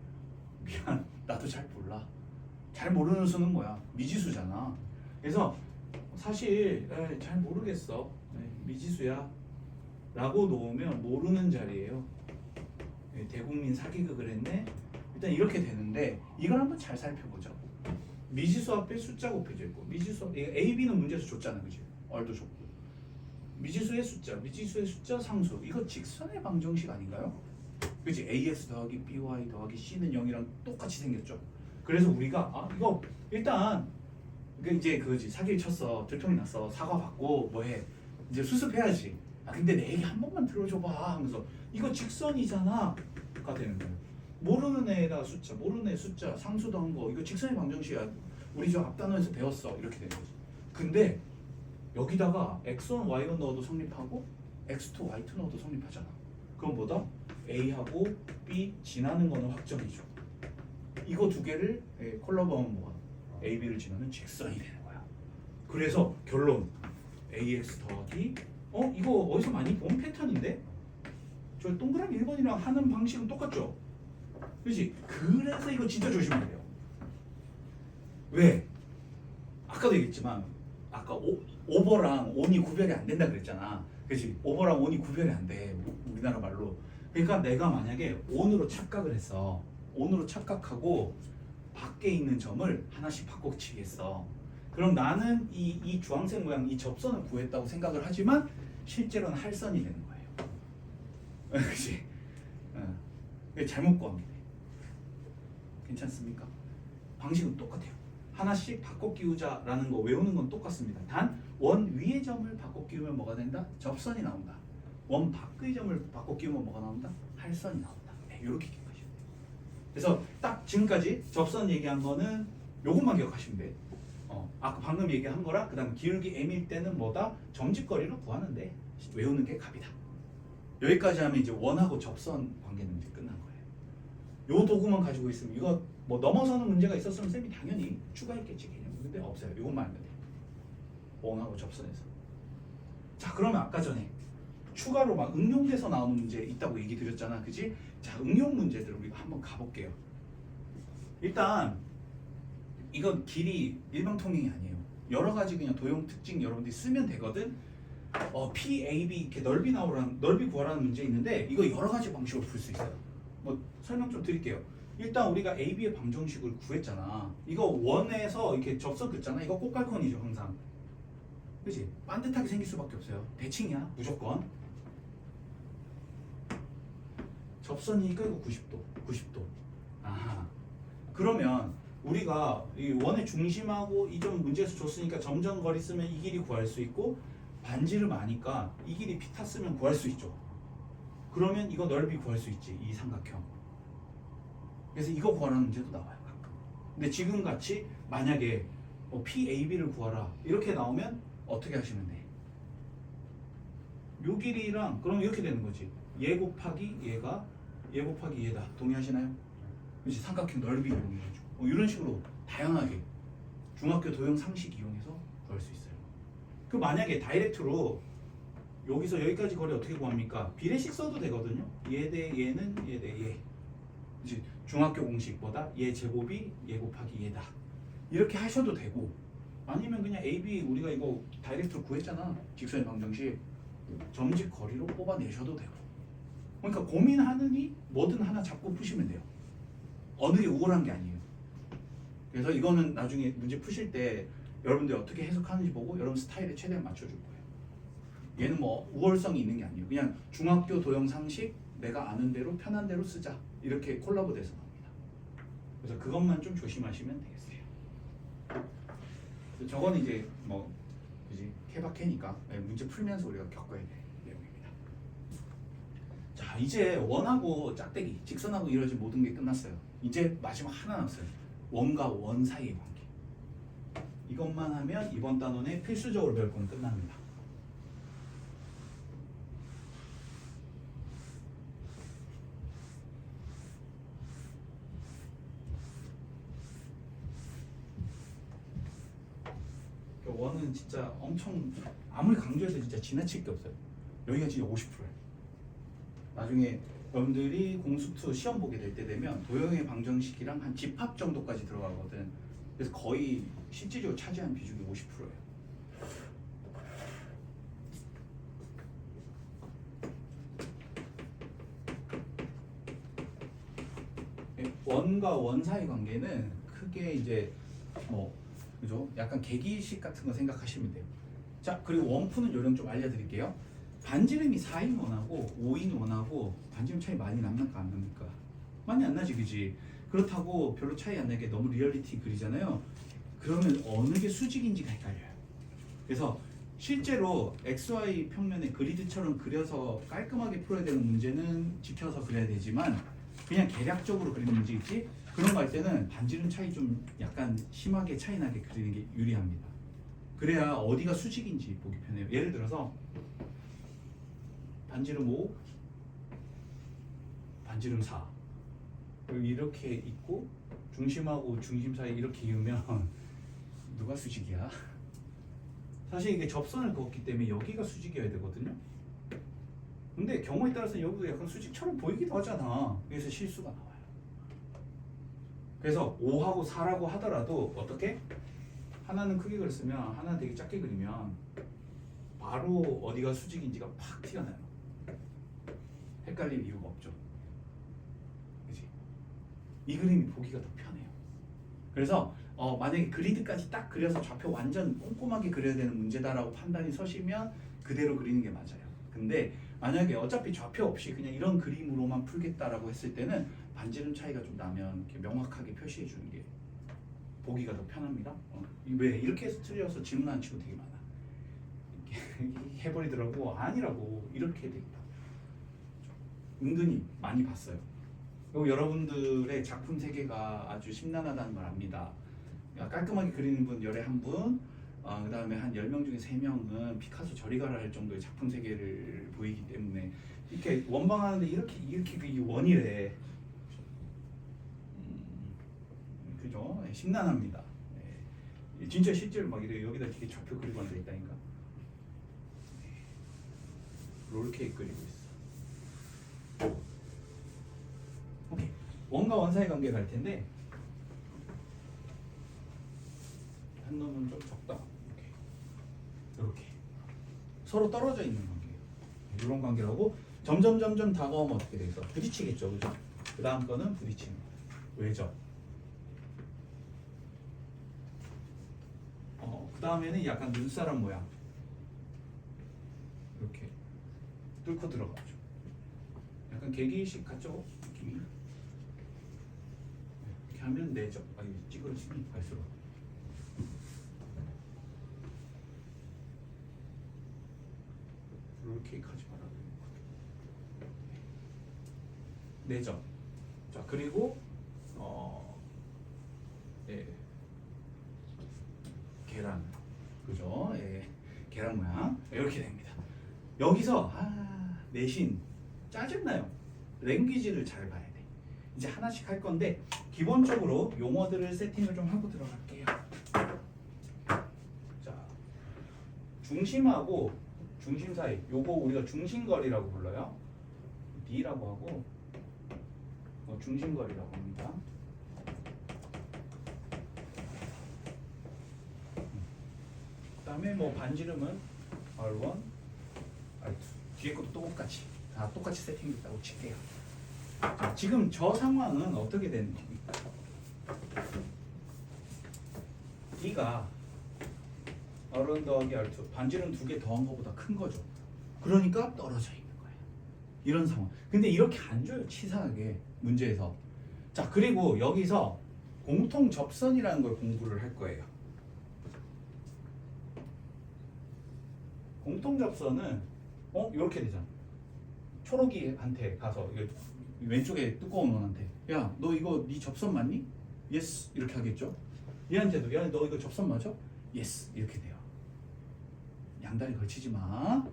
미안, 나도 잘 몰라. 잘 모르는 수는 뭐야? 미지수잖아. 그래서 사실 잘 모르겠어. 미지수야 라고 놓으면 모르는 자리예요. 대국민 사기극을 했네. 일단 이렇게 되는데 이걸 한번 잘 살펴보자고. 미지수 앞에 숫자 곱해져 있고 미지수 앞에 A, B는 문제에서 줬잖아 그치? 얼도 줬고 미지수의 숫자 상수 이거 직선의 방정식 아닌가요? 그치? AX 더하기 BY 더하기 C는 0이랑 똑같이 생겼죠. 그래서 우리가 이거 일단 이제 그지 사기를 쳤어. 들통이 났어. 사과 받고 뭐해 이제 수습해야지. 근데 내 얘기 한 번만 들어줘봐 하면서 이거 직선이잖아 가 되는 거예요. 모르는 애에다 숫자, 모르는 애 숫자, 상수 더한 거 이거 직선의 방정식이야. 우리 저 앞 단원에서 배웠어. 이렇게 되는 거지. 근데 여기다가 x1, y1 넣어도 성립하고 x2, y2 넣어도 성립하잖아. 그럼 뭐다? A하고 B 지나는 거는 확정이죠. 이거 두 개를 콜라보하면 뭐가? A, B를 지나면 직선이 되는 거야. 그래서 결론 AX 더하기 이거 어디서 많이 본 패턴인데? 저 동그라미 1번이랑 하는 방식은 똑같죠? 그렇지? 그래서 이거 진짜 조심해야 돼요. 왜? 아까도 얘기했지만 아까 오버랑 온이 구별이 안 된다 그랬잖아. 그렇지? 오버랑 온이 구별이 안 돼. 우리나라 말로. 그러니까 내가 만약에 온으로 착각을 했어. 온으로 착각하고 밖에 있는 점을 하나씩 바꿔치기 했어. 그럼 나는 이 주황색 모양 이 접선을 구했다고 생각을 하지만 실제로는 할선이 되는 거예요. 그렇지? 잘못 구하면 돼. 괜찮습니까? 방식은 똑같아요. 하나씩 바꿔 끼우자라는 거 외우는 건 똑같습니다. 단 원 위의 점을 바꿔 끼우면 뭐가 된다? 접선이 나온다. 원 밖의 점을 바꿔 끼우면 뭐가 나온다? 할선이 나온다. 이렇게 기억하시면 돼요. 그래서 딱 지금까지 접선 얘기한 거는 요것만 기억하시면 돼. 아까 방금 얘기한 거랑 그다음 기울기 m일 때는 뭐다? 점집거리를 구하는데 외우는 게 갑이다. 여기까지 하면 이제 원하고 접선 관계는 이제 끝난 거예요. 요 도구만 가지고 있으면 이거 뭐 넘어서는 문제가 있었으면 쌤이 당연히 추가했겠지 개념. 근데 없어요. 이것만 알면 돼요. 원하고 접선에서. 자 그러면 아까 전에 추가로 막 응용돼서 나오는 문제 있다고 얘기 드렸잖아. 그지? 자 응용 문제들 우리가 한번 가볼게요. 일단 이건 길이 일방통행이 아니에요. 여러 가지 그냥 도형 특징 여러분들이 쓰면 되거든. P, A, B 이렇게 넓이 구하라는 문제 있는데 이거 여러 가지 방식으로 풀 수 있어요. 뭐 설명 좀 드릴게요. 일단 우리가 A, B의 방정식을 구했잖아. 이거 원에서 이렇게 접선 긋잖아. 이거 꽃갈콘이죠 항상. 그치? 반듯하게 생길 수밖에 없어요. 대칭이야 무조건. 접선이니까 이거 90도. 아하. 그러면 우리가 이 원의 중심하고 이 점 문제에서 줬으니까 점점거리 쓰면 이 길이 구할 수 있고 반지름 아니까 이 길이 피타 쓰면 구할 수 있죠. 그러면 이거 넓이 구할 수 있지. 이 삼각형. 그래서 이거 구하라는 문제도 나와요 가끔. 근데 지금 같이 만약에 PAB를 구하라 이렇게 나오면 어떻게 하시면 돼? 요 길이랑 그럼 이렇게 되는 거지. 얘 곱하기 얘가 얘 곱하기 얘다. 동의하시나요? 그렇지. 삼각형 넓이 이용해가지고 이런 식으로 다양하게 중학교 도형 상식 이용해서 구할 수 있어요. 그 만약에 다이렉트로 여기서 여기까지 거리 어떻게 구합니까? 비례식 써도 되거든요. 얘 대 얘는 얘 대 얘. 이제 중학교 공식 뭐다? 얘 제곱이 얘 곱하기 얘다. 이렇게 하셔도 되고 아니면 그냥 AB 우리가 이거 다이렉트로 구했잖아. 직선의 방정식 점집 거리로 뽑아내셔도 되고. 그러니까 고민하느니 뭐든 하나 잡고 푸시면 돼요. 어느 게 우월한 게 아니에요. 그래서 이거는 나중에 문제 푸실 때 여러분들이 어떻게 해석하는지 보고 여러분 스타일에 최대한 맞춰줄 거예요. 얘는 뭐 우월성이 있는 게 아니에요. 그냥 중학교 도형 상식 내가 아는 대로 편한 대로 쓰자. 이렇게 콜라보 돼서 나옵니다. 그래서 그것만 좀 조심하시면 되겠어요. 저건 이제 뭐 그지 케바케니까 문제 풀면서 우리가 겪어야 될 내용입니다. 자 이제 원하고 짝대기, 직선하고 이루어진 모든 게 끝났어요. 이제 마지막 하나 남았어요. 원과 원 사이의 관계. 이것만 하면 이번 단원에 필수적으로 배울 건 끝납니다. 원은 진짜 엄청 아무리 강조해도 진짜 지나칠 게 없어요. 여기가 진짜 50%예요. 나중에 여러분들이 공수2 시험 보게 될 때 되면 도형의 방정식이랑 한 집합 정도까지 들어가거든. 그래서 거의 실질적으로 차지하는 비중이 50%예요. 원과 원 사이 관계는 크게 이제 뭐 그죠? 약간 계기식 같은 거 생각하시면 돼요. 자, 그리고 원 푸는 요령 좀 알려드릴게요. 반지름이 4인 원하고 5인 원하고 반지름 차이 많이 납니까 안 납니까? 많이 안 나지, 그지? 그렇다고 별로 차이 안 나게 너무 리얼리티 그리잖아요. 그러면 어느 게 수직인지가 헷갈려요. 그래서 실제로 XY 평면에 그리드처럼 그려서 깔끔하게 풀어야 되는 문제는 지켜서 그려야 되지만 그냥 계략적으로 그리는 문제 있지? 그런 거 할 때는 반지름 차이 좀 약간 심하게 차이 나게 그리는 게 유리합니다. 그래야 어디가 수직인지 보기 편해요. 예를 들어서 반지름 5, 반지름 4 이렇게 있고 중심하고 중심 사이 이렇게 이으면 누가 수직이야? 사실 이게 접선을 그었기 때문에 여기가 수직이어야 되거든요. 근데 경우에 따라서 여기도 약간 수직처럼 보이기도 하잖아. 그래서 실수가 나와요. 그래서 5하고 4라고 하더라도 어떻게? 하나는 크게 그렸으면 하나는 되게 작게 그리면 바로 어디가 수직인지가 팍 티가 나요. 헷갈릴 이유가 없죠. 그치? 이 그림이 보기가 더 편해요. 그래서 만약에 그리드까지 딱 그려서 좌표 완전 꼼꼼하게 그려야 되는 문제다라고 판단이 서시면 그대로 그리는 게 맞아요. 근데 만약에 어차피 좌표 없이 그냥 이런 그림으로만 풀겠다라고 했을 때는 반지름 차이가 좀 나면 이렇게 명확하게 표시해 주는 게 보기가 더 편합니다. 왜 이렇게 해서 틀려서 질문하는 친구 되게 많아. 이렇게 해버리더라고. 아니라고 이렇게 되겠다. 은근히 많이 봤어요. 그리고 여러분들의 작품 세계가 아주 심란하다는 걸 압니다. 깔끔하게 그리는 분 열에 한 분, 그 다음에 한 10명 중에 3명은 피카소 저리 가라 할 정도의 작품 세계를 보이기 때문에 이렇게 원방하는데 이렇게 그게 원이래. 그죠? 심란합니다. 네. 진짜 실제로 막 이래 여기다 이렇게 좌표 그리고 앉아 있다니까. 롤케이크 그리고 있어. 오케이. 원과 원 사이 관계가 할 텐데 한 놈은 좀 적다. 이렇게 서로 떨어져 있는 관계예요. 이런 관계라고 점점 다가오면 어떻게 돼서 부딪히겠죠, 그죠? 그 다음 거는 부딪히는 거예요. 왜죠? 그 다음에는 약간 눈사람 모양 이렇게 뚫고 들어가죠. 약간 계기식 같죠? 느낌이 이렇게 하면 내죠. 찌그러지니 갈수록 롤케이크 하지 말라고 내죠. 자 그리고 계란 그죠? 계란 모양 이렇게 됩니다. 여기서 내신 짜증나요. 랭귀지를 잘 봐야 돼. 이제 하나씩 할 건데 기본적으로 용어들을 세팅을 좀 하고 들어갈게요. 자, 중심하고 중심 사이, 요거 우리가 중심거리라고 불러요. D라고 하고 중심거리라고 합니다. 그다음에 뭐 반지름은 R1, R2. 뒤에 것도 똑같이 다 똑같이 세팅됐다고 칠게요. 자, 지금 저 상황은 어떻게 되는 겁니까? D가 R1 더하기 R2 반지름 2개 더한 것보다 큰 거죠. 그러니까 떨어져 있는 거예요. 이런 상황. 근데 이렇게 안 줘요. 치사하게 문제에서. 자, 그리고 여기서 공통 접선이라는 걸 공부를 할 거예요. 공통 접선은 이렇게 되잖아. 초록이한테 가서 왼쪽에 두꺼운 원한테 야, 너 이거 네 접선 맞니? 예스 이렇게 하겠죠. 얘한테도 야, 너 이거 접선 맞아? 예스 이렇게 돼요. 양다리 걸치지 마.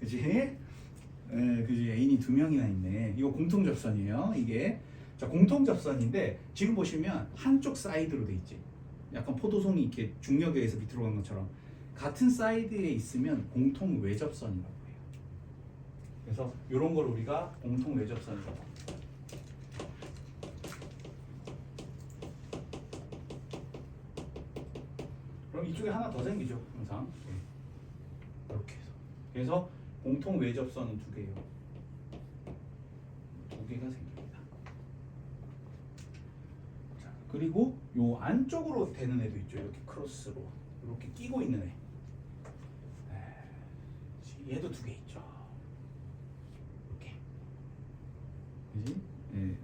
그지? 그지? 애인이 2명이나 있네. 이거 공통 접선이에요. 이게 자, 공통 접선인데 지금 보시면 한쪽 사이드로 돼 있지. 약간 포도송이 이렇게 중력에 의해서 밑으로 간 것처럼 같은 사이드에 있으면 공통 외접선이라고 해요. 그래서 이런 걸 우리가 공통 외접선이라고 합니다. 그럼 이쪽에 하나 더 생기죠, 항상. 이렇게 해서. 그래서 공통 외접선은 2개예요. 2개가 생깁니다. 자, 그리고 요 안쪽으로 되는 애도 있죠. 이렇게 크로스로 이렇게 끼고 있는 애. 얘도 2개 있죠. 이렇게. 그지? 예.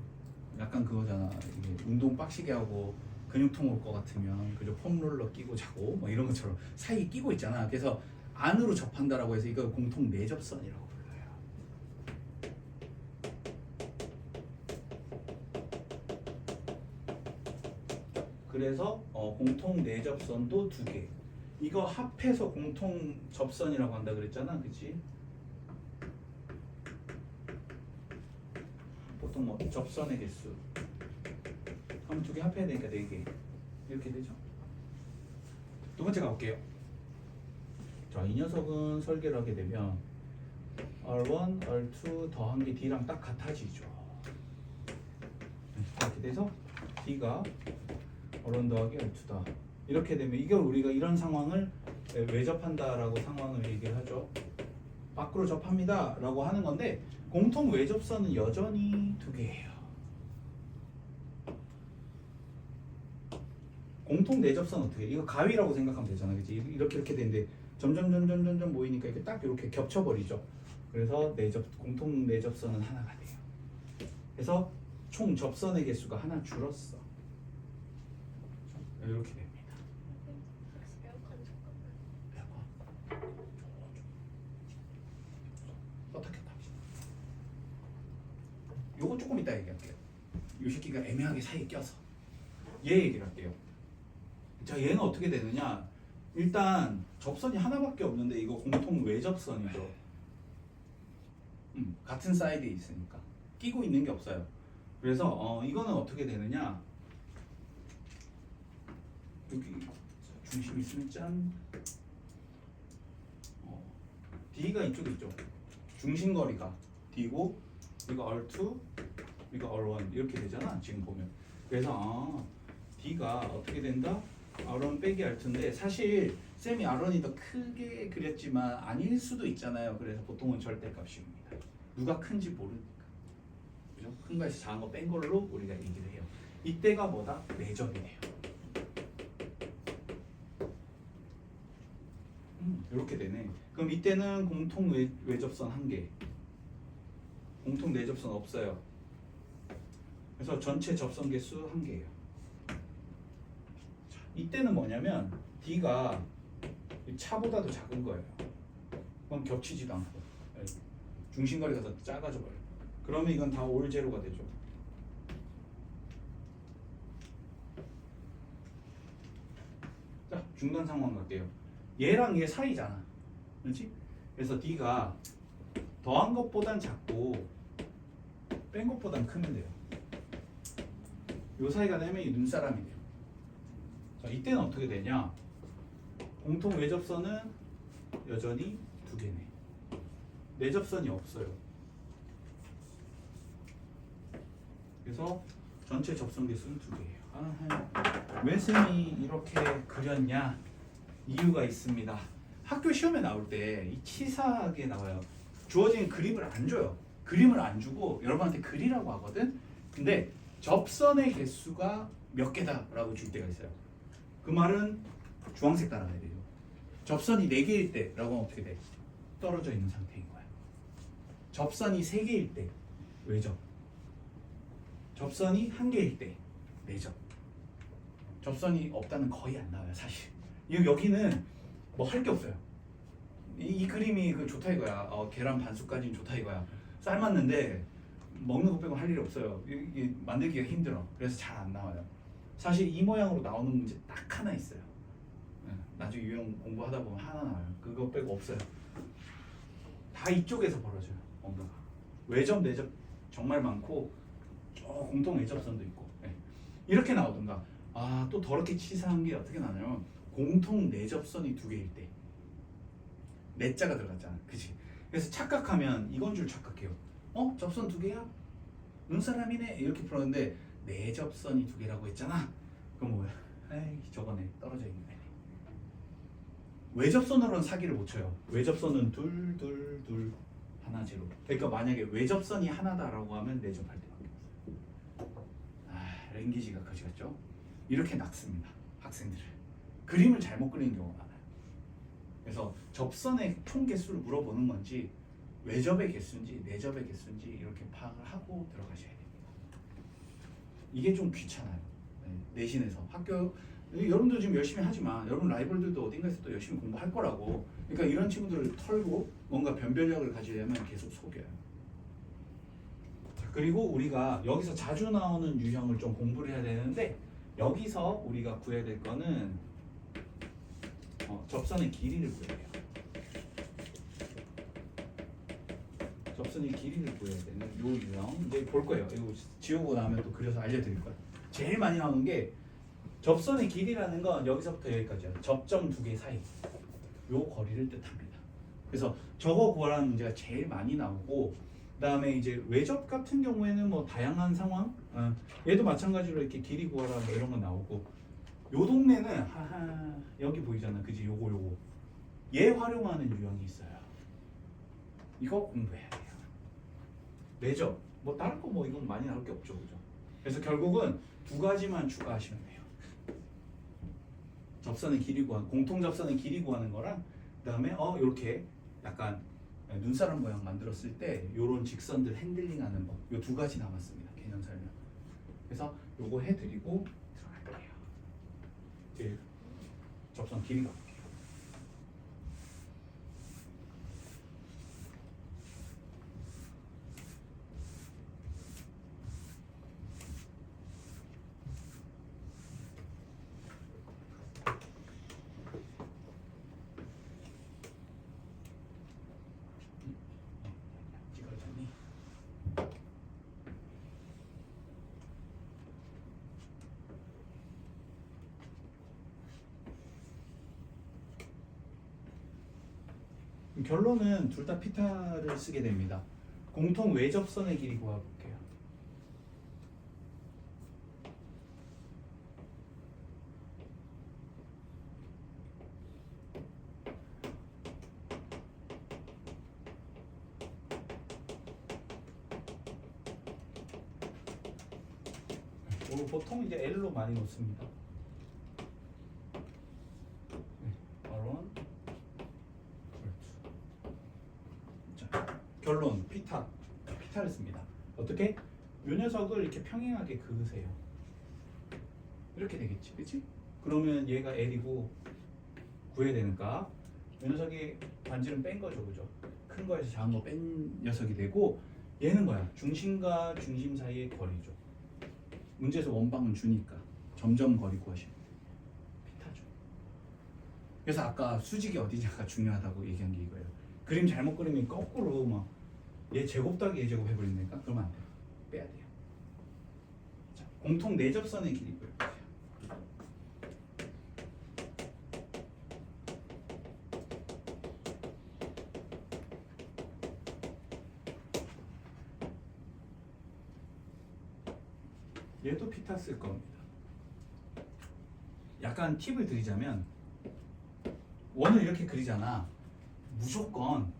약간 그거잖아. 이게 운동 빡시게 하고 근육통 올 것 같으면 그저 폼롤러 끼고 자고 뭐 이런 것처럼 사이에 끼고 있잖아. 그래서 안으로 접한다라고 해서 이거 공통 내접선이라고 불러요. 그래서 공통 내접선도 2개. 이거 합해서 공통 접선이라고 한다 그랬잖아, 그치? 보통 뭐 접선의 개수 그럼 2개 합해야 되니까 4개 이렇게 되죠. 두 번째 가볼게요. 자, 이 녀석은 설계를 하게 되면 R1, R2 더한 게 D랑 딱 같아지죠. 이렇게 돼서 D가 R1 더하기 R2다. 이렇게 되면 이걸 우리가 이런 상황을 외접한다라고 상황을 얘기를 하죠. 밖으로 접합니다 라고 하는 건데 공통 외접선은 여전히 2개예요. 공통 내접선 어떻게 해? 이거 가위라고 생각하면 되잖아, 그치? 이렇게 되는데 점점 모이니까 이렇게 딱 이렇게 겹쳐버리죠. 그래서 공통 내접선은 하나가 돼요. 그래서 총 접선의 개수가 하나 줄었어. 이렇게 됩니다. 요거 조금 이따 얘기할게요. 이 새끼가 애매하게 사이에 껴서 얘 얘기를 할게요. 자, 얘는 어떻게 되느냐? 일단 접선이 하나밖에 없는데 이거 공통 외접선이죠. 같은 사이드에 있으니까 끼고 있는 게 없어요. 그래서 이거는 어떻게 되느냐? 여기 중심 있으면 짠. D가 이쪽에 있죠. 중심거리가 D고 이거 R2, 이거 R1 이렇게 되잖아. 지금 보면. 그래서 D가 어떻게 된다? R1 빼기 R2인데 사실 쌤이 R1이 더 크게 그렸지만 아닐 수도 있잖아요. 그래서 보통은 절대값입니다. 누가 큰지 모르니까. 그죠? 큰 거에서 작은 거 뺀 걸로 우리가 얘기를 해요. 이때가 뭐다? 내접이네요. 이렇게 되네. 그럼 이때는 공통 외접선 1개. 공통 내접선 없어요. 그래서 전체 접선 개수 1개예요. 이때는 뭐냐면 D가 차보다도 작은 거예요. 그럼 겹치지도 않고 중심거리가 더 작아져 버려요. 그러면 이건 다 올 제로가 되죠. 자, 중간 상황 갈게요. 얘랑 얘 사이잖아. 그렇지? 그래서 D가 더한 것보단 작고 뺀 것보단 크면 돼요. 요 사이가 되면 이 눈사람이 돼요. 자, 이때는 어떻게 되냐? 공통 외접선은 여전히 두 개네. 내접선이 없어요. 그래서 전체 접선 개수는 두 개예요. 왜 쌤이 이렇게 그렸냐? 이유가 있습니다. 학교 시험에 나올 때 이 치사하게 나와요. 주어진 그림을 안 줘요. 그림을 안 주고 여러분한테 그리라고 하거든. 근데 접선의 개수가 몇 개다라고 줄 때가 있어요. 그 말은 주황색 따라가야 돼요. 접선이 4개일 때라고 하면 어떻게 돼? 떨어져 있는 상태인 거야. 접선이 3개일 때 외접. 접선이 1개일 때 내접. 접선이 없다는 거의 안 나와요, 사실. 여기는 뭐 할 게 없어요. 이 그림이 그 좋다 이거야. 계란 반숙까지는 좋다 이거야. 삶았는데 먹는 거 빼고 할 일이 없어요. 이게 만들기가 힘들어. 그래서 잘 안 나와요. 사실 이 모양으로 나오는 문제 딱 하나 있어요. 나중에 유형 공부하다 보면 하나 나와요. 그거 빼고 없어요. 다 이쪽에서 벌어져요. 뭔가가 외접 내접 정말 많고 공통 외접선도 있고 이렇게 나오던가. 또 더럽게 치사한 게 어떻게 나냐면 공통 내접선이 2개일 때 내자가 들어갔잖아, 그치? 그래서 착각하면 이건 줄 착각해요. 접선 2개야? 눈사람이네 이렇게 풀었는데 내접선이 2개라고 했잖아. 그럼 뭐야? 에이 저거네, 떨어져 있는 거네. 외접선으로는 사기를 못 쳐요. 외접선은 둘 하나 제로. 그러니까 만약에 외접선이 하나다라고 하면 내접할 때밖에 없어요. 랭귀지가 거지 같죠? 이렇게 낙습니다, 학생들을. 그림을 잘못 그리는 경우가 많아요. 그래서 접선의 총 개수를 물어보는 건지 외접의 개수인지 내접의 개수인지 이렇게 파악을 하고 들어가셔야 됩니다. 이게 좀 귀찮아요. 내신에서 학교 여러분도 지금 열심히 하지만 여러분 라이벌들도 어딘가에서 또 열심히 공부할 거라고. 그러니까 이런 친구들을 털고 뭔가 변별력을 가지려면 계속 속여요. 자, 그리고 우리가 여기서 자주 나오는 유형을 좀 공부를 해야 되는데 여기서 우리가 구해야 될 거는 접선의 길이를 구해야 돼요. 접선의 길이를 구해야 되는 요 유형 이제 볼 거예요. 이거 지우고 나면 또 그려서 알려드릴 거예요. 제일 많이 나오는 게 접선의 길이라는 건 여기서부터 여기까지야. 접점 2개 사이 요 거리를 뜻합니다. 그래서 저거 구하라는 문제가 제일 많이 나오고, 그 다음에 이제 외접 같은 경우에는 뭐 다양한 상황, 얘도 마찬가지로 이렇게 길이 구하라 뭐 이런 거 나오고, 요 동네는 여기 보이잖아, 그지? 요거 얘 활용하는 유형이 있어요. 이거 공부해야 돼요. 내접 뭐 다른 거 뭐 이건 많이 나올 게 없죠, 그죠? 그래서 결국은 2가지만 추가하시면 돼요. 접선의 길이 구하는, 공통 접선의 길이 구하는 거랑, 그 다음에 이렇게 약간 눈사람 모양 만들었을 때 요런 직선들 핸들링하는 법, 요 2가지 남았습니다. 개념 설명. 그래서 요거 해드리고 들어갈게요. 이제 접선 길이 가볼게요. 결론은 둘 다 피타를 쓰게 됩니다. 공통 외접선의 길이 구해볼게요. 보통 이제 L로 많이 놓습니다. 결론 피타를 씁니다. 어떻게? 이 녀석을 이렇게 평행하게 그으세요. 이렇게 되겠지, 그렇지? 그러면 얘가 L이고 구해야 되니까 이 녀석이 반지름 뺀 거죠, 그죠? 큰 거에서 작은 거 뺀 녀석이 되고, 얘는 뭐야? 중심과 중심 사이의 거리죠. 문제에서 원방은 주니까 점점 거리 구하시면 피타죠. 그래서 아까 수직이 어디냐가 중요하다고 얘기한 게 이거예요. 그림 잘못 그리면 거꾸로 막 얘 제곱 더하기 얘 제곱 해버린다니까. 그러면 안 돼요. 빼야 돼요. 자, 공통 내접선의 길이 볼게요. 얘도 피타 쓸 겁니다. 약간 팁을 드리자면 원을 이렇게 그리잖아. 무조건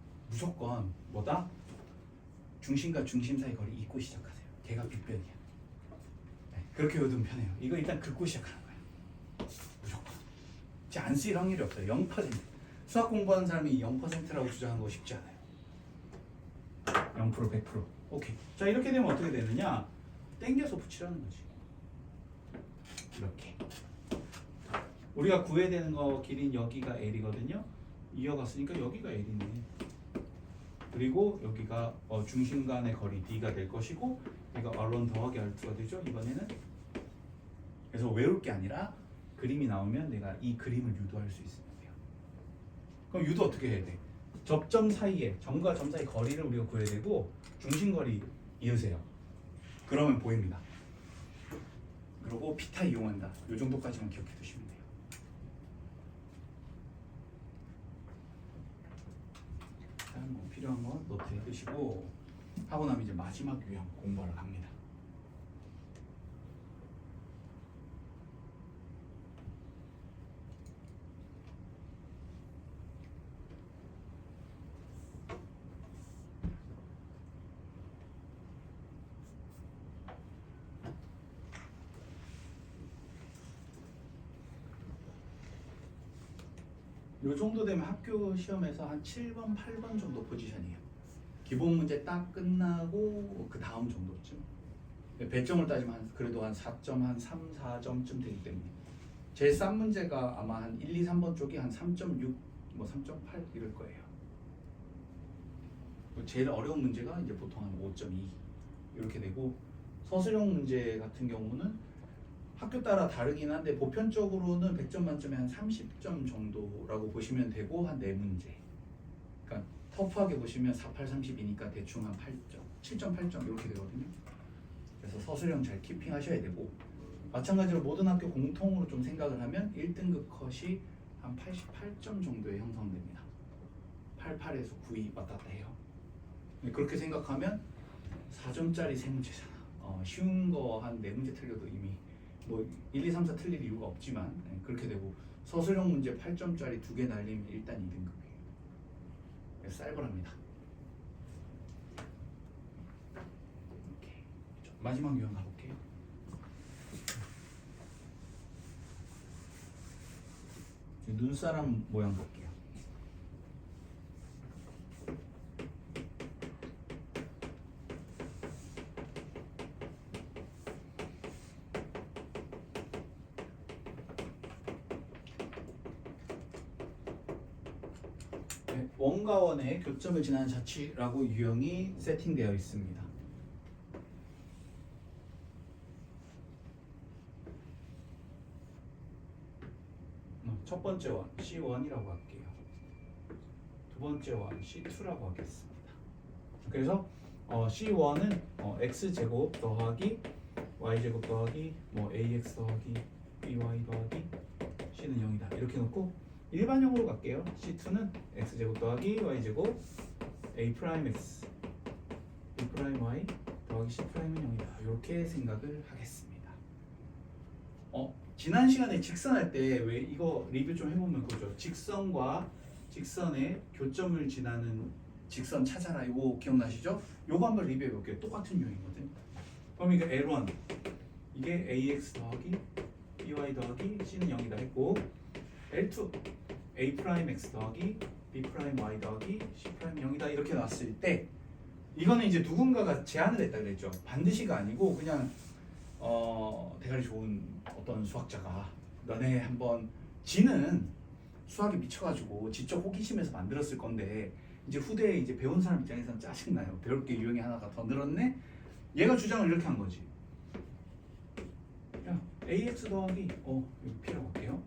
뭐다? 중심과 중심 사이 거리 잇고 시작하세요. 걔가 빗변이야. 네, 그렇게 외우면 편해요. 이거 일단 긋고 시작하는 거예요. 무조건. 안 쓰일 확률이 없어요. 0%. 수학 공부하는 사람이 0%라고 주장하는 거 쉽지 않아요. 0%, 100%. 오케이. 자, 이렇게 되면 어떻게 되느냐? 땡겨서 붙이라는 거지. 이렇게. 우리가 구해야 되는 거 길이는 여기가 L이거든요. 이어갔으니까 여기가 L이네. 그리고 여기가 중심 간의 거리 D가 될 것이고, 이거 R1 더하기 R2가 되죠. 이번에는. 그래서 외울 게 아니라 그림이 나오면 내가 이 그림을 유도할 수 있으면 돼요. 그럼 유도 어떻게 해야 돼? 접점 사이에, 점과 점 사이 거리를 우리가 구해야 되고, 중심 거리 이으세요. 그러면 보입니다. 그리고 피타 이용한다. 이 정도까지만 기억해 두시면 돼요. 뭐 필요한 거 노트에 드시고 하고 나면 이제 마지막 유형 공부하러 갑니다. 요 정도 되면 학교 시험에서 한 7번, 8번 정도 포지션이에요. 기본 문제 딱 끝나고 그 다음 정도쯤. 배점을 따지면 그래도 한 4점, 한 3, 4점쯤 되기 때문에 제일 싼 문제가 아마 한 1, 2, 3번 쪽이 한 3.6, 뭐 3.8 이럴 거예요. 제일 어려운 문제가 이제 보통 한 5.2 이렇게 되고, 서술형 문제 같은 경우는 학교 따라 다르긴 한데 보편적으로는 100점 만점에 한 30점 정도라고 보시면 되고, 한 4문제. 그러니까 터프하게 보시면 4, 8, 30이니까 대충 한 8점, 7.8점 이렇게 되거든요. 그래서 서술형 잘 키핑 하셔야 되고, 마찬가지로 모든 학교 공통으로 좀 생각을 하면 1등급 컷이 한 88점 정도에 형성됩니다. 88에서 9이 왔다 갔다 해요. 그렇게 생각하면 4점짜리 3문제잖아. 쉬운 거 한 4문제 틀려도 이미 뭐 1, 2, 3, 4 틀릴 이유가 없지만 그렇게 되고, 서술형 문제 8점짜리 2개 날리면 일단 2등급이에요. 쌀벌합니다. 이렇게. 마지막 유형 가볼게요. 눈사람 모양 볼게요. 원과 원의 교점을 지나는 자취라고 유형이 세팅되어 있습니다. 첫 번째 원 C1이라고 할게요. 두 번째 원 C2라고 하겠습니다. 그래서 C1은 x제곱 더하기 y제곱 더하기 뭐 ax 더하기 by 더하기 c는 0이다 이렇게 놓고, 일반형으로 갈게요. C2는 x제곱 더하기 y제곱 a 프라임 x b 프라임 y 더하기 c 프라임은 0이다 이렇게 생각을 하겠습니다. 지난 시간에 직선할 때 왜 이거 리뷰 좀 해보면 그죠? 직선과 직선의 교점을 지나는 직선 찾아라, 이거 기억나시죠? 요거 한번 리뷰해 볼게요. 똑같은 유형이거든요. 그럼 이거 L1 이게 ax 더하기 by 더하기 c는 0이다 했고, L2 a 프라임 x 더하기 b 프라임 y 더하기 c 프라임 0이다 이렇게 나왔을 때, 이거는 이제 누군가가 제안을 했다 그랬죠. 반드시가 아니고 그냥 대가리 좋은 어떤 수학자가 너네 한번, 지는 수학에 미쳐가지고 지적 호기심에서 만들었을 건데 이제 후대에 이제 배운 사람 입장에서는 짜증나요. 배울 게 유형이 하나가 더 늘었네. 얘가 주장을 이렇게 한 거지. 야, ax 더하기 이거 P라고 할게요.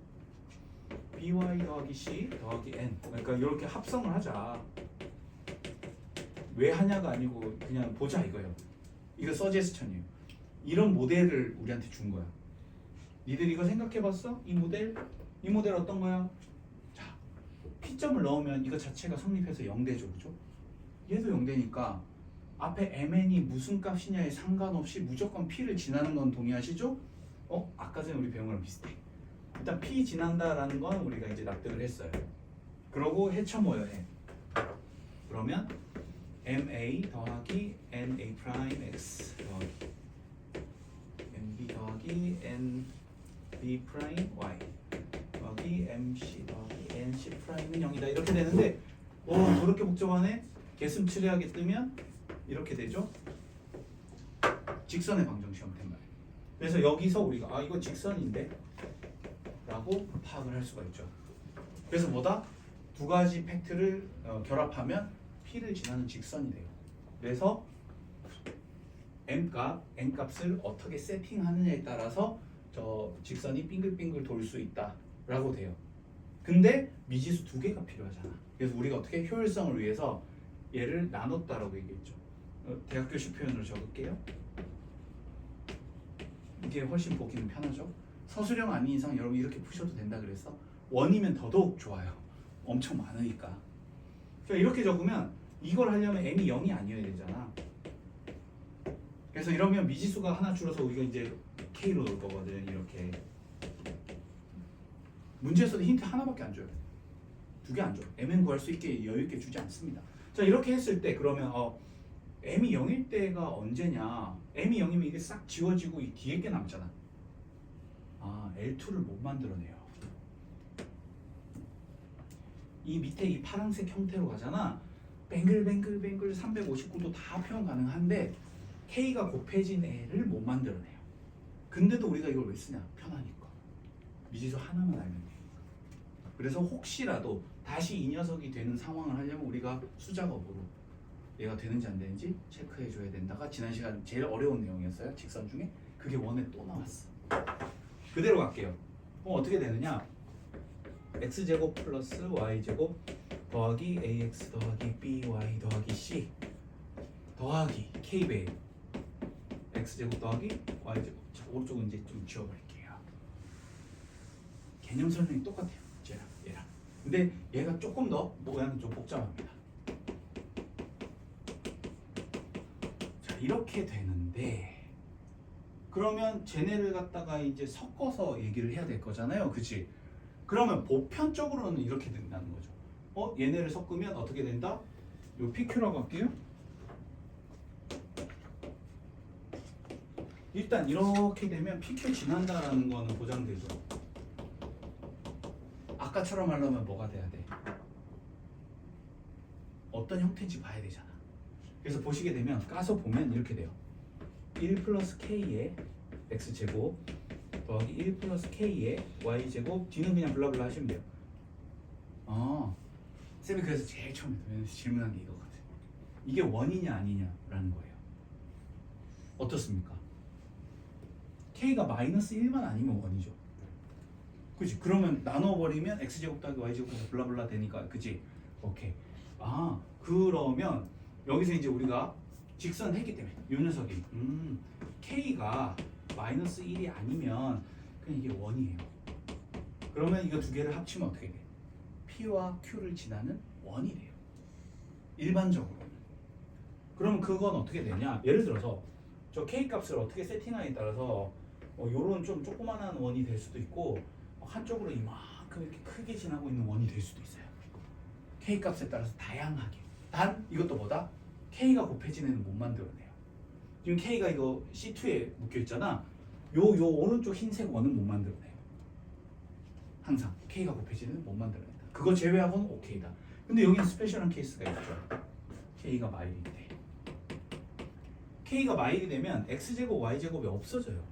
by 더하기 c 더하기 n, 그러니까 이렇게 합성을 하자. 왜 하냐가 아니고 그냥 보자 이거예요. 이거 서제스천이에요. 이런 모델을 우리한테 준 거야. 니들 이거 생각해봤어? 이 모델 어떤 거야? 자, P점을 넣으면 이거 자체가 성립해서 0되죠, 그죠? 얘도 0되니까 앞에 MN이 무슨 값이냐에 상관없이 무조건 P를 지나는 건 동의하시죠? 아까 전에 우리 배운 거랑 비슷해. 일단 P 지난다라는 건 우리가 이제 납득을 했어요. 그러고 해쳐 모여해. 그러면 MA 더하기 NA 프라임 X 더하기 MB 더하기 NB 프라임 Y 더하기 MC 더하기 NC 프라임은 0이다 이렇게 되는데 그렇게 복잡하네? 개슴츠레하게 뜨면 이렇게 되죠? 직선의 방정 시험 된 말이에요. 그래서 여기서 우리가 이거 직선인데 라고 파악을 할 수가 있죠. 그래서 뭐다? 두 가지 팩트를 결합하면 P를 지나는 직선이 돼요. 그래서 n 값을 어떻게 세팅하느냐에 따라서 저 직선이 빙글빙글 돌 수 있다라고 돼요. 근데 미지수 두 개가 필요하잖아. 그래서 우리가 어떻게 효율성을 위해서 얘를 나눴다라고 얘기했죠. 대학교식 표현으로 적을게요. 이게 훨씬 보기는 편하죠. 서술형 아닌 이상 여러분 이렇게 푸셔도 된다 그랬어. 원이면 더더욱 좋아요. 엄청 많으니까. 그러니까 이렇게 적으면 이걸 하려면 m이 0이 아니어야 되잖아. 그래서 이러면 미지수가 하나 줄어서 우리가 이제 k로 넣을 거거든. 이렇게 문제에서도 힌트 하나밖에 안 줘요. 두 개 안 줘. mn 구할 수 있게 여유 있게 주지 않습니다. 자, 이렇게 했을 때 그러면 m이 0일 때가 언제냐? m이 0이면 이게 싹 지워지고 이 뒤에 게 남잖아. L2를 못 만들어내요. 이 밑에 이 파란색 형태로 가잖아. 뱅글뱅글 359도 다 표현 가능한데 K가 곱해진 애를 못 만들어내요. 근데도 우리가 이걸 왜 쓰냐? 편하니까. 미지수 하나만 알면 돼. 그래서 혹시라도 다시 이 녀석이 되는 상황을 하려면 우리가 수작업으로 얘가 되는지 안 되는지 체크해 줘야 된다가 지난 시간 제일 어려운 내용이었어요. 직선 중에. 그게 원에 또 나왔어. 그대로 갈게요. 어떻게 되느냐? x제곱 플러스 y제곱 더하기 ax 더하기 by 더하기 c 더하기 k배 x제곱 더하기 y제곱. 자, 오른쪽은 이제 좀 지워버릴게요. 개념 설명이 똑같아요. 얘랑. 근데 얘가 조금 더 모양이 좀 복잡합니다. 자, 이렇게 되는데 그러면 쟤네를 갖다가 이제 섞어서 얘기를 해야 될 거잖아요. 그치? 그러면 보편적으로는 이렇게 된다는 거죠. 얘네를 섞으면 어떻게 된다? 요 PQ라고 할게요. 일단 이렇게 되면 PQ 지난다라는 거는 보장되죠. 아까처럼 하려면 뭐가 돼야 돼? 어떤 형태인지 봐야 되잖아. 그래서 보시게 되면 까서 보면 이렇게 돼요. 1 플러스 K의 X제곱 더하기 1 플러스 K의 Y제곱 뒤는 그냥 블라블라 하시면 돼요. 쌤이 그래서 제일 처음에 질문한 게 이거거든. 이게 원이냐 아니냐라는 거예요. 어떻습니까? K가 마이너스 1만 아니면 원이죠. 그치? 그러면 나눠버리면 X제곱 더하기 Y제곱 블라블라 되니까 그치? 오케이. 그러면 여기서 이제 우리가 직선 했기 때문에 이 녀석이 K가 마이너스 1이 아니면 그냥 이게 원이에요. 그러면 이거 두 개를 합치면 어떻게 돼? P와 Q를 지나는 원이 돼요. 일반적으로는. 그러면 그건 어떻게 되냐? 예를 들어서 저 K 값을 어떻게 세팅하냐에 따라서 요런 좀 조그만한 원이 될 수도 있고 한쪽으로 이만큼 이렇게 크게 지나고 있는 원이 될 수도 있어요. K 값에 따라서 다양하게. 단 이것도 뭐다? K가 곱해진 애는 못 만들어내요. 지금 K가 이거 C2에 묶여 있잖아. 요 오른쪽 흰색 원은 못 만들어내요. 항상 K가 곱해진 애는 못 만들어낸다. 그거 제외하고는 오케이다. 근데 여기는 스페셜한 케이스가 있죠. K가 마일이 돼. K가 마일이 되면 X제곱 Y제곱이 없어져요.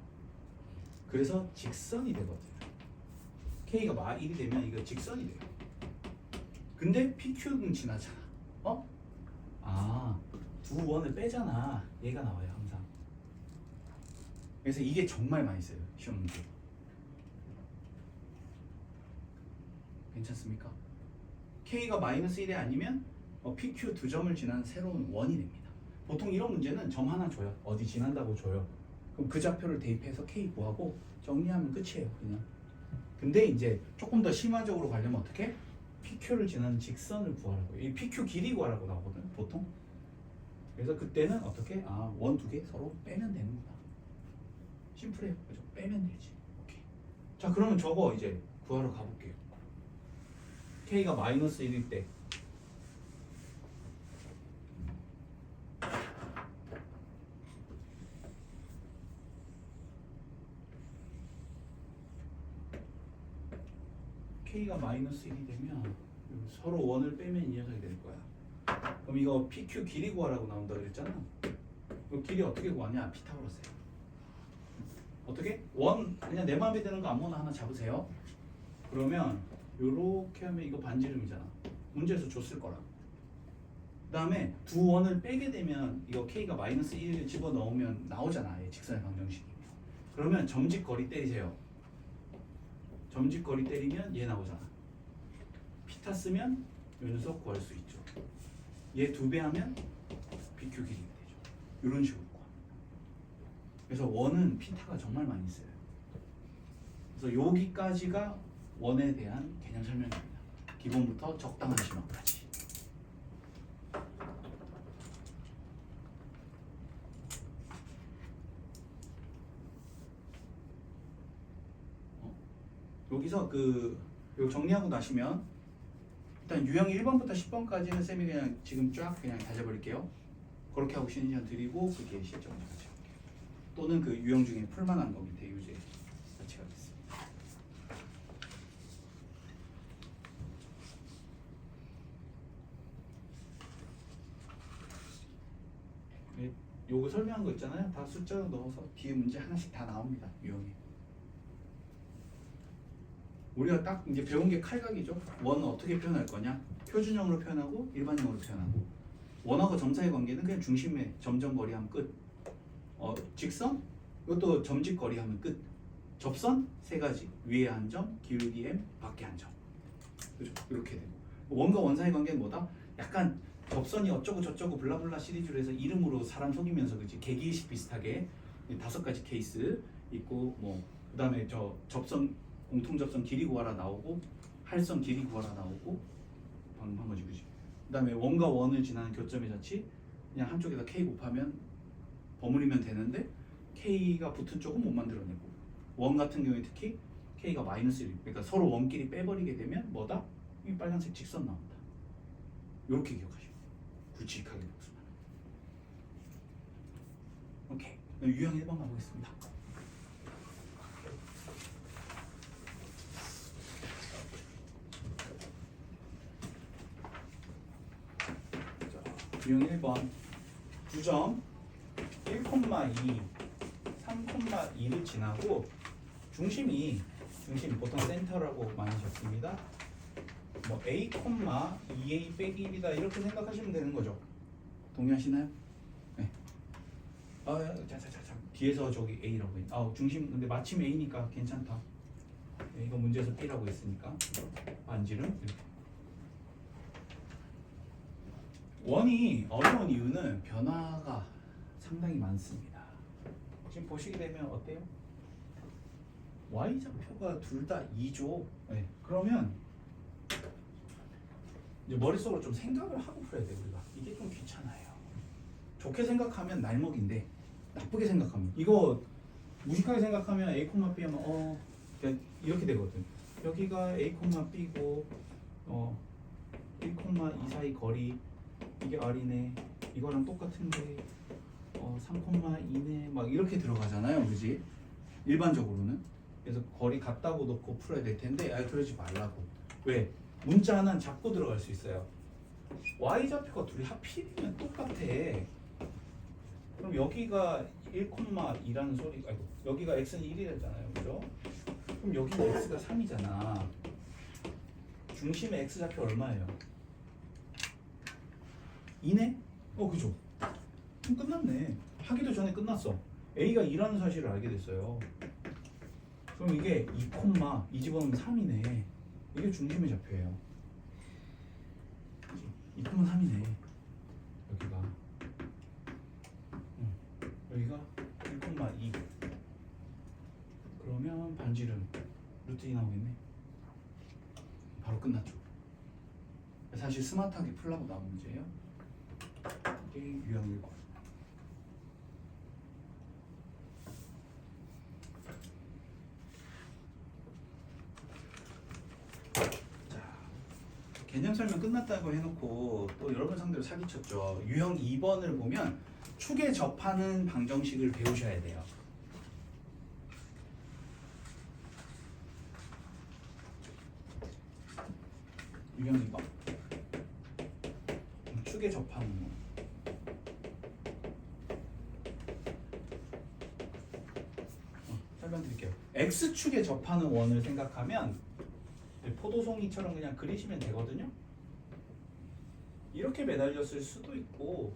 그래서 직선이 되거든요. K가 마일이 되면 이거 직선이 돼요. 근데 PQ는 지나잖아. 두 원을 빼잖아. 얘가 나와요 항상. 그래서 이게 정말 많이 써요 시험 문제. 괜찮습니까? K가 마이너스 1이 아니면 PQ 두 점을 지난 새로운 원이 됩니다. 보통 이런 문제는 점 하나 줘요. 어디 지난다고 줘요. 그럼 그 좌표를 대입해서 K 구하고 정리하면 끝이에요. 그냥. 근데 이제 조금 더 심화적으로 가려면 어떻게? PQ를 지나는 직선을 구하라고. 이 PQ 길이 구하라고 나오거든 보통. 그래서 그때는 어떻게? 원 두 개 서로 빼면 되는 거다. 심플해요. 그죠? 빼면 되지. 오케이. 자, 그러면 저거 이제 구하러 가볼게요. K가 마이너스 1일 때 K가 마이너스 1이 되면 서로 원을 빼면 이 녀석이 될 거야. 그럼 이거 PQ 길이 구하라고 나온다 그랬잖아. 그 길이 어떻게 구하냐? 피타고라스예요. 어떻게? 원 그냥 내 마음에 드는 거 아무거나 하나 잡으세요. 그러면 요렇게 하면 이거 반지름이잖아. 문제에서 줬을 거라. 그 다음에 두 원을 빼게 되면 이거 K가 마이너스 1을 집어넣으면 나오잖아. 얘 직선의 방정식이면. 그러면 점직거리 때리세요. 점직거리 때리면 얘 나오잖아. 피타 쓰면 요 녀석 구할 수 있죠. 얘 2배 하면 BQ 길이가 되죠. 이런 식으로 구합니다. 그래서 원은 피타가 정말 많이 써요. 그래서 여기까지가 원에 대한 개념 설명입니다. 기본부터 적당한 심화까지. 여기서 요 정리하고 나시면 일단 유형 1번부터 10번까지는 쌤이 그냥 지금 쫙 그냥 다져버릴게요. 그렇게 하고 쉬는 시간 드리고 그게 실적을 같이 할게요. 또는 그 유형 중에 풀만한 거 밑에 유제 같이 하겠습니다. 요거 설명한 거 있잖아요. 다 숫자 넣어서 뒤에 문제 하나씩 다 나옵니다. 유형이. 우리가 딱 이제 배운 게 칼각이죠. 원은 어떻게 표현할 거냐? 표준형으로 표현하고 일반형으로 표현하고. 원하고 점 사이 관계는 그냥 중심에 점점거리 하면 끝. 직선? 이것도 점직거리 하면 끝. 접선? 세 가지. 위에 한 점, 기울기 M, 밖에 한 점. 그죠? 이렇게 되고. 원과 원 사이 관계는 뭐다? 약간 접선이 어쩌고 저쩌고 블라블라 시리즈로 해서 이름으로 사람 속이면서 그지? 개기의식 비슷하게 5가지 케이스 있고 뭐 그다음에 저 접선 공통 접선 길이 구하라 나오고 할선 길이 구하라 나오고 방금 한 거지 그지? 그다음에 원과 원을 지나는 교점의 자치 그냥 한쪽에다 K 곱하면 버무리면 되는데 K가 붙은 쪽은 못 만들어내고 원 같은 경우에 특히 K가 마이너스 1 그러니까 서로 원끼리 빼버리게 되면 뭐다? 이 빨간색 직선 나온다. 이렇게 기억하시고 굵직하게 복습하는. 오케이. 유형 1번 가보겠습니다. 유형 1번 9점 1,2 3,2를 지나고 중심 보통 센터라고 많이 적습니다. 뭐 A, 2A 빼기 1이다 이렇게 생각하시면 되는 거죠. 동의하시나요? 네. 자 뒤에서 저기 A라고 했. 중심 근데 마침 A니까 괜찮다. 네, 이거 문제에서 B라고 했으니까 반지름 이렇게. 원이 어려운 이유는 변화가 상당히 많습니다. 지금 보시게 되면 어때요? Y좌표가 둘 다 2죠. 네. 그러면 이제 머릿속으로 좀 생각을 하고 풀어야 돼요. 우리가 이게 좀 귀찮아요. 좋게 생각하면 날먹인데 나쁘게 생각하면 이거 무식하게 생각하면 A, B 하면 그냥 이렇게 되거든. 여기가 A, B고 1, 2 사이 거리 이게 R이네. 이거랑 똑같은데 3,2네. 막 이렇게 들어가잖아요. 그지? 일반적으로는. 그래서 거리 같다고 놓고 풀어야 될 텐데 그러지 말라고. 왜? 문자 하나는 잡고 들어갈 수 있어요. Y좌표가 둘이 하필이면 똑같아. 그럼 여기가 1,2라는 소리가 여기가 X는 1이랬잖아요. 그죠? 그럼 여기는 X가 3이잖아. 중심의 X좌표 얼마예요? 2네? 그죠? 그럼 끝났네. 하기도 전에 끝났어. A가 2라는 사실을 알게 됐어요. 그럼 이게 2, 집어넣으면 3이네. 이게 중심의 좌표예요. 2,3이네. 갑자기 나오겠네. 바로 끝났죠. 사실 스마트하게 풀라고 나온 문제예요. 이게 유형 1번. 개념 설명 끝났다고 해놓고 또 여러 번 상대로 사기쳤죠. 유형 2번을 보면 축에 접하는 방정식을 배우셔야 돼요. 유형 2번. 축에 접하는 거. 설명드릴게요. X축에 접하는 원을 생각하면 포도송이처럼 그냥 그리시면 되거든요. 이렇게 매달렸을 수도 있고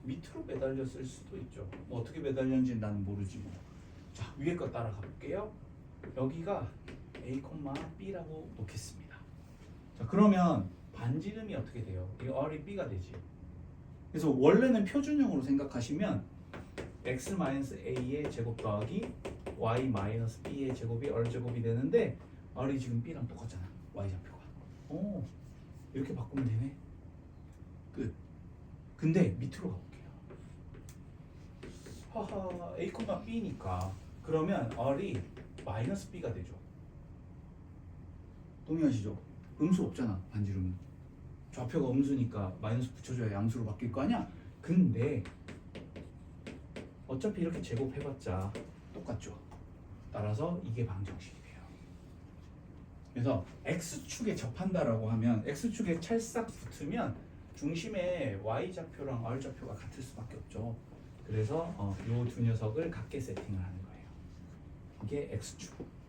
밑으로 매달렸을 수도 있죠. 뭐 어떻게 매달렸는지 나는 모르지 뭐. 자, 위에 거 따라가 볼게요. 여기가 A, B라고 놓겠습니다. 자, 그러면 반지름이 어떻게 돼요? 이 R이 B가 되지. 그래서 원래는 표준형으로 생각하시면 x-a의 제곱 더하기 y-b의 제곱이 R제곱이 되는데 R이 지금 B랑 똑같잖아. Y좌표가. 오, 이렇게 바꾸면 되네. 끝. 근데 밑으로 가볼게요. 하하, A, B니까 그러면 R이 마이너스 B가 되죠. 동의하시죠? 음수 없잖아, 반지름은. 좌표가 음수니까 마이너스 붙여줘야 양수로 바뀔 거 아니야? 근데 어차피 이렇게 제곱해봤자 똑같죠. 따라서 이게 방정식이 돼요. 그래서 X축에 접한다라고 하면 X축에 찰싹 붙으면 중심에 Y좌표랑 R좌표가 같을 수밖에 없죠. 그래서 이 두 녀석을 같게 세팅을 하는 거예요. 이게 X축.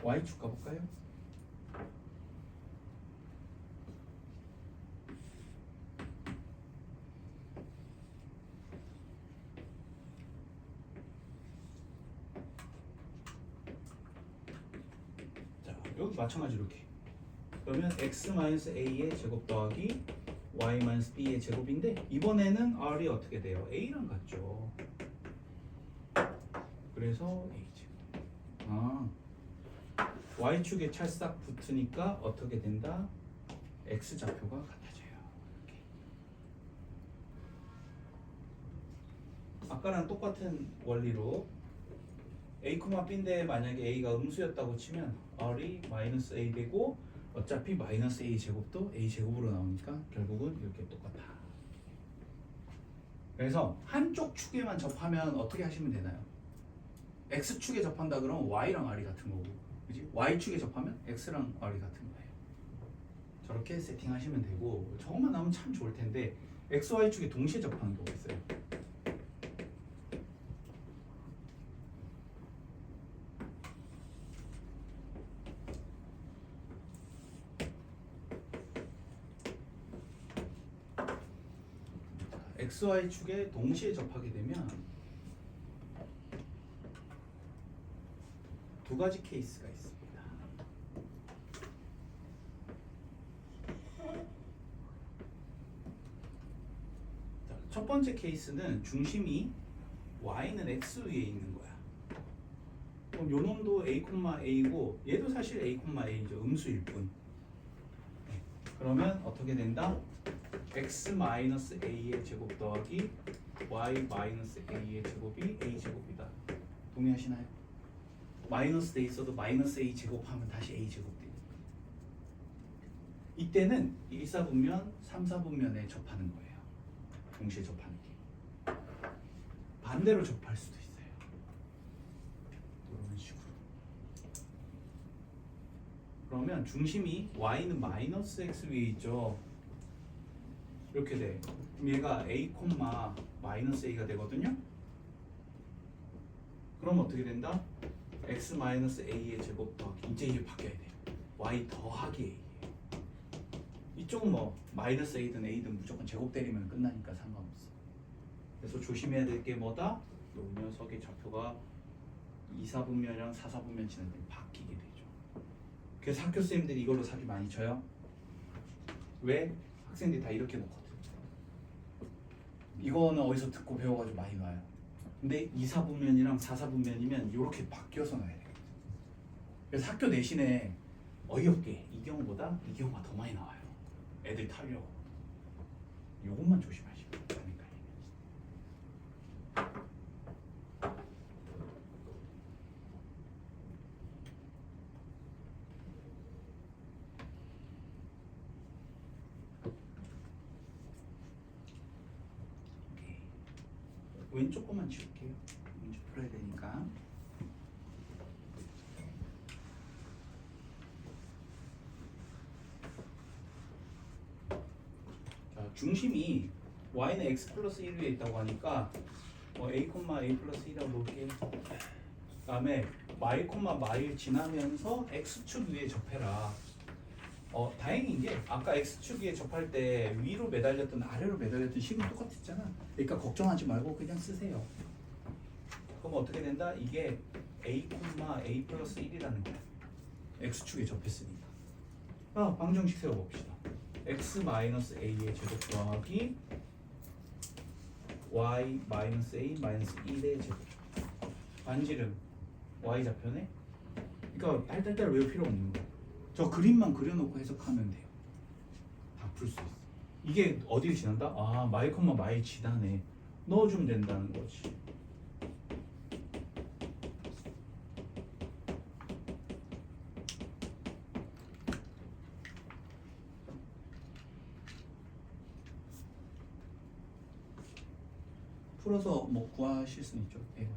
Y축 가볼까요? 여기 마찬가지로 이렇게. 그러면 x-a의 제곱 더하기 y-b의 제곱인데 이번에는 r이 어떻게 돼요? a랑 같죠. 그래서 a제곱. y축에 찰싹 붙으니까 어떻게 된다? x좌표가 같아져요. 이렇게. 아까랑 똑같은 원리로 a, b인데 만약에 a가 음수였다고 치면 r이 마이너스 a 되고 어차피 마이너스 a 제곱도 a 제곱으로 나오니까 결국은 이렇게 똑같아. 그래서 한쪽 축에만 접하면 어떻게 하시면 되나요? x축에 접한다 그러면 y랑 r이 같은 거고, 그지? y축에 접하면 x랑 r이 같은 거예요. 저렇게 세팅하시면 되고 저것만 나오면 참 좋을 텐데 x, y축에 동시에 접하는 경우가 있어요. XY축에 동시에 접하게 되면 두 가지 케이스가 있습니다. 자, 첫 번째 케이스는 중심이 Y는 X 위에 있는 거야. 그럼 요 놈도 A, A고 얘도 사실 A, A죠. 음수일 뿐. 네. 그러면 어떻게 된다? x-a의 제곱 더하기 y-a의 제곱이 a 제곱이다. 동의하시나요? 마이너스 돼 있어도 마이너스 a 제곱하면 다시 a 제곱 되니까. 이때는 1사분면, 3사분면에 접하는 거예요. 동시에 접하는 게. 반대로 접할 수도 있어요. 이런 식으로. 그러면 중심이 y는 마이너스 x 위에 있죠. 이렇게 돼. 그럼 얘가 a, 마이너스 a가 되거든요. 그럼 어떻게 된다? x-a의 제곱 더하기, 이제 바뀌어야 돼. y 더하기 a. 이쪽은 뭐 마이너스 a든 a든 무조건 제곱 때리면 끝나니까 상관없어. 그래서 조심해야 될 게 뭐다? 이 녀석의 좌표가 2사분면이랑 4사분면 지날 때 바뀌게 되죠. 그래서 학교 선생님들이 이걸로 사기 많이 쳐요. 왜? 학생들이 다 이렇게 놓거든. 이거는 어디서 듣고 배워가지고 많이 놔요. 근데 2사분면이랑 4사분면이면 이렇게 바뀌어서 나야 돼. 그래서 학교 내신에 어이없게 이 경우보다 이 경우가 더 많이 나와요. 애들 타려고. 요것만 조심하시고 그러니까. 왼쪽 거만 지울게요. 왼쪽 풀어야 되니까. 자, 중심이 y는 x 플러스 1 위에 있다고 하니까 a, a 플러스 1이라고 놓을게요. 그 다음에 y, 지나면서 x축 위에 접해라. 다행인 게 아까 x축 위에 접할 때 위로 매달렸던 아래로 매달렸던 식은 똑같았잖아. 그러니까 걱정하지 말고 그냥 쓰세요. 그럼 어떻게 된다? 이게 a, a 플러스 1이라는 거야. x축에 접했으니까. 방정식 세워봅시다. x 마이너스 a의 제곱 더하기 y 마이너스 a 마이너스 1의 제곱. 반지름 y 좌표네. 그러니까 딸딸딸 외울 필요 없는 거야. 저 그림만 그려놓고 해석하면 돼요. 다 풀 수 있어. 이게 어디를 지난다? 마이 지나네. 넣어주면 된다는 거지. 풀어서 뭐 구하실 수는 있죠. 네.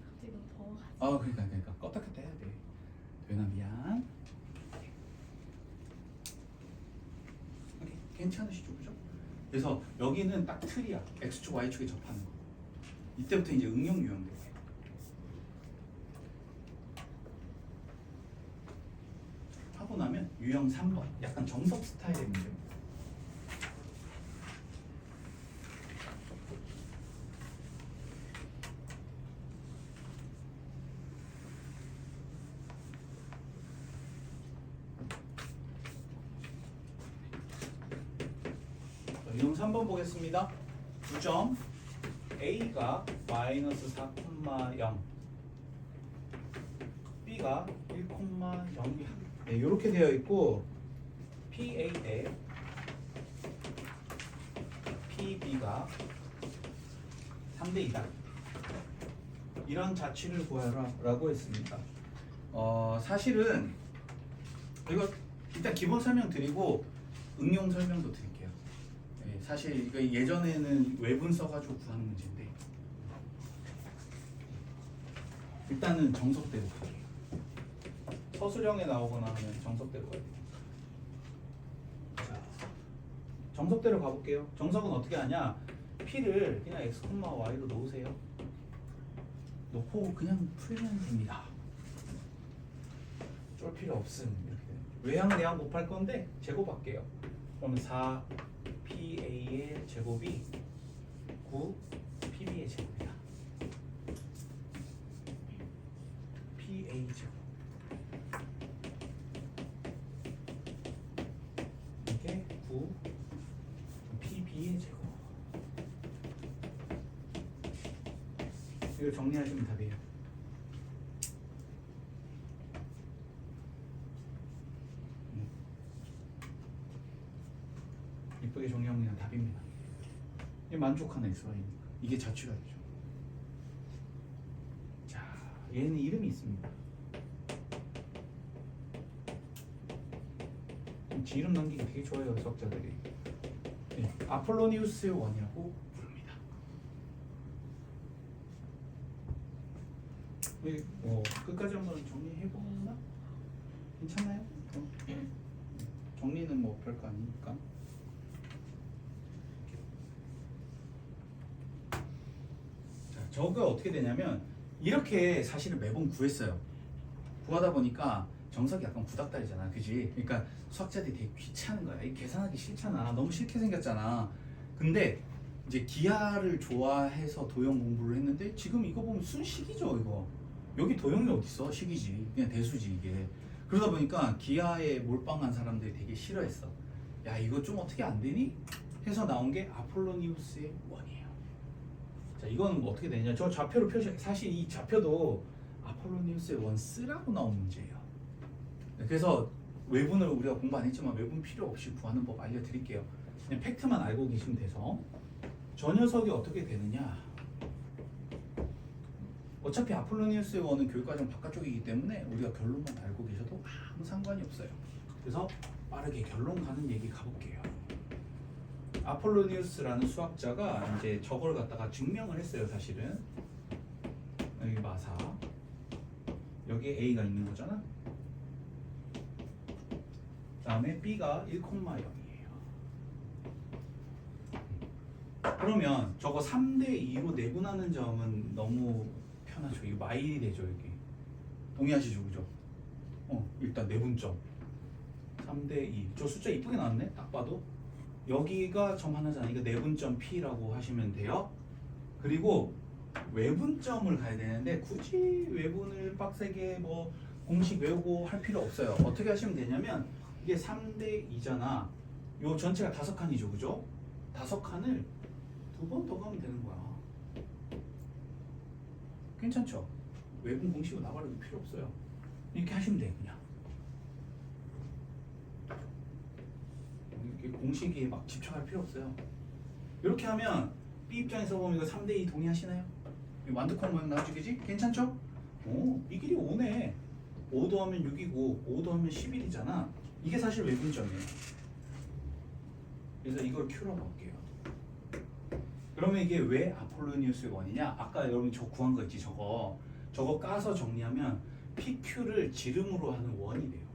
갑자기 너무 더워가지고. 그러니까 껐다 켰다 해야 돼. 도연아 미안. 오케이, 괜찮으시죠, 그죠? 그래서 여기는 딱 틀이야. x축, y축에 접하는 거. 이때부터 이제 응용 유형들. 하고 나면 유형 3번. 약간 정석 스타일의 문제. 유형 3번 보겠습니다. 9점 A가 마이너스 4,0 B가 1,0 네, 이렇게 되어 있고 PA에 PB가 3대 2다. 이런 자취를 구하라 라고 했습니다. 사실은 이거 일단 기본 설명 드리고 응용 설명도 드릴게요. 사실 이거 예전에는 외분 써가지고 구하는 문제인데 일단은 정석대로 갈게요. 서술형에 나오거나 하면 정석대로 가야 돼요. 자, 정석대로 가볼게요. 정석은 어떻게 하냐? P를 그냥 x, y로 놓으세요. 놓고 그냥 풀면 됩니다. 쫄 필요 없음. 이렇게. 외항 내항 곱할 건데 제곱할게요. 그러면 4 PA의 제곱이 9 PB의 제곱이다. PA 제곱. 이게 9 PB의 제곱. 이거 정리하시면 답이에요. 이쁘게 정리하면 그냥 답입니다. 이 만족하는 XY니까 이게 자취가 되죠. 자, 얘는 이름이 있습니다. 지 이름 남기기 되게 좋아요, 수학자들이. 네, 아폴로니우스의 원이라고 부릅니다. 끝까지 한번 정리해보나? 괜찮나요? 정리는 뭐 별거 아니니까. 저거 어떻게 되냐면 이렇게 사실은 매번 구했어요. 구하다 보니까 정석이 약간 구닥다리잖아, 그지? 그러니까 수학자들이 되게 귀찮은 거야. 이 계산하기 싫잖아. 너무 싫게 생겼잖아. 근데 이제 기하를 좋아해서 도형 공부를 했는데 지금 이거 보면 순식이죠, 이거. 여기 도형이 어딨어? 식이지. 그냥 대수지 이게. 그러다 보니까 기하에 몰빵한 사람들이 되게 싫어했어. 야, 이거 좀 어떻게 안 되니? 해서 나온 게 아폴로니우스의 원이에요. 자, 이건 뭐 어떻게 되냐? 저 좌표로 표시. 사실 이 좌표도 아폴로니우스의 원 쓰라고 나온 문제예요. 네, 그래서 외분을 우리가 공부 안 했지만 외분 필요 없이 구하는 법 알려드릴게요. 그냥 팩트만 알고 계시면 돼서. 저 녀석이 어떻게 되느냐? 어차피 아폴로니우스의 원은 교육과정 바깥쪽이기 때문에 우리가 결론만 알고 계셔도 아무 상관이 없어요. 그래서 빠르게 결론 가는 얘기 가볼게요. 아폴로니우스라는 수학자가 이제 저걸 갖다가 증명을 했어요. 사실은 여기 마사, 여기에 A가 있는 거잖아. 다음에 B가 1,0이에요. 그러면 저거 3대 2로 내분하는 점은 너무 편하죠. 이거 마일이 되죠. 여기 동의하시죠, 그죠? 일단 내분점 3대 2. 저 숫자 이쁘게 나왔네. 딱 봐도 여기가 점 하나잖아. 이거 내분점 P라고 하시면 돼요. 그리고 외분점을 가야 되는데 굳이 외분을 빡세게 뭐 공식 외우고 할 필요 없어요. 어떻게 하시면 되냐면 이게 3대 2잖아. 요 전체가 5칸이죠, 그죠? 5칸을 2번 더 가면 되는 거야. 괜찮죠? 외분 공식으로 나가려도 필요 없어요. 이렇게 하시면 돼, 그냥. 이렇게 공식에 막 집착할 필요 없어요. 이렇게 하면 B 입장에서 보면 이거 3대 2 동의하시나요? 완두콩 모양 나와주겠지? 괜찮죠? 오, 이 길이 5네. 5 더하면 6이고 5 더하면 11이잖아. 이게 사실 외분점이에요. 그래서 이걸 Q라고 할게요. 그러면 이게 왜 아폴로니우스의 원이냐? 아까 여러분 저 구한 거 있지, 저거 까서 정리하면 PQ를 지름으로 하는 원이 돼요.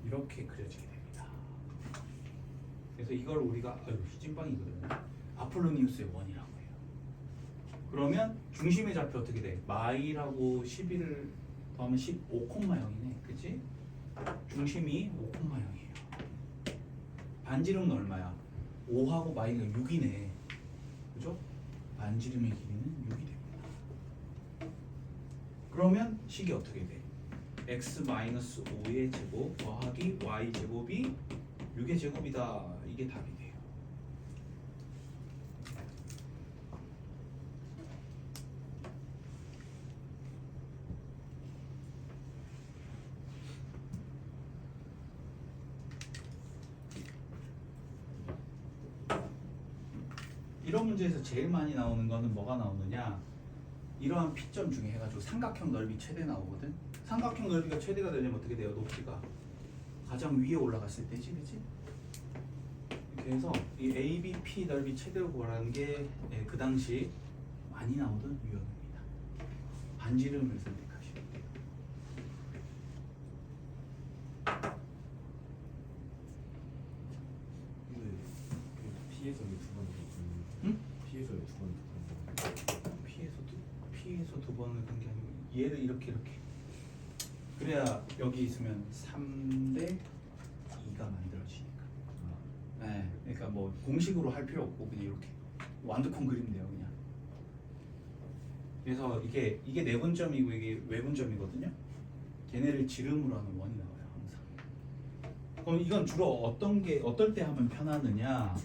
이렇게 그려지게 됩니다. 그래서 이걸 우리가 찐빵이거든요. 아폴로니우스의 원이라고 해요. 그러면 중심의 좌표 어떻게 돼? 마이라고 11을 더하면 15,0이네, 그치? 중심이 5,0이에요. 반지름은 얼마야? 5하고 마이가 6이네, 그죠? 반지름의 길이는 6이 됩니다. 그러면 식이 어떻게 돼? x-5의 제곱 더하기 y 제곱이 6의 제곱이다. 이게 답이 돼요. 이런 문제에서 제일 많이 나오는 거는 뭐가 나오느냐? 이러한 P점 중에 해가지고 삼각형 넓이 최대 나오거든. 삼각형 넓이가 최대가 되려면 어떻게 돼요? 높이가 가장 위에 올라갔을 때지, 그치? 이렇게 해서 이 ABP 넓이 최대로 구하라는 게 그 당시 많이 나오던 유형입니다. 반지름을 선택하시면 돼요. 근데 P에서 왜두번 응? P에서 왜두번 P에서 두 번을 간 게 아니고 얘를 이렇게 그래야 여기 있으면 3대 2가 만들어지니까. 네, 그러니까 뭐 공식으로 할 필요 없고 그냥 이렇게 완두콩 그리면 돼요, 그냥. 그래서 이게 내분점이고 이게 외분점이거든요. 걔네를 지름으로 하는 원이 나와요, 항상. 그럼 이건 주로 어떨 때 하면 편하느냐?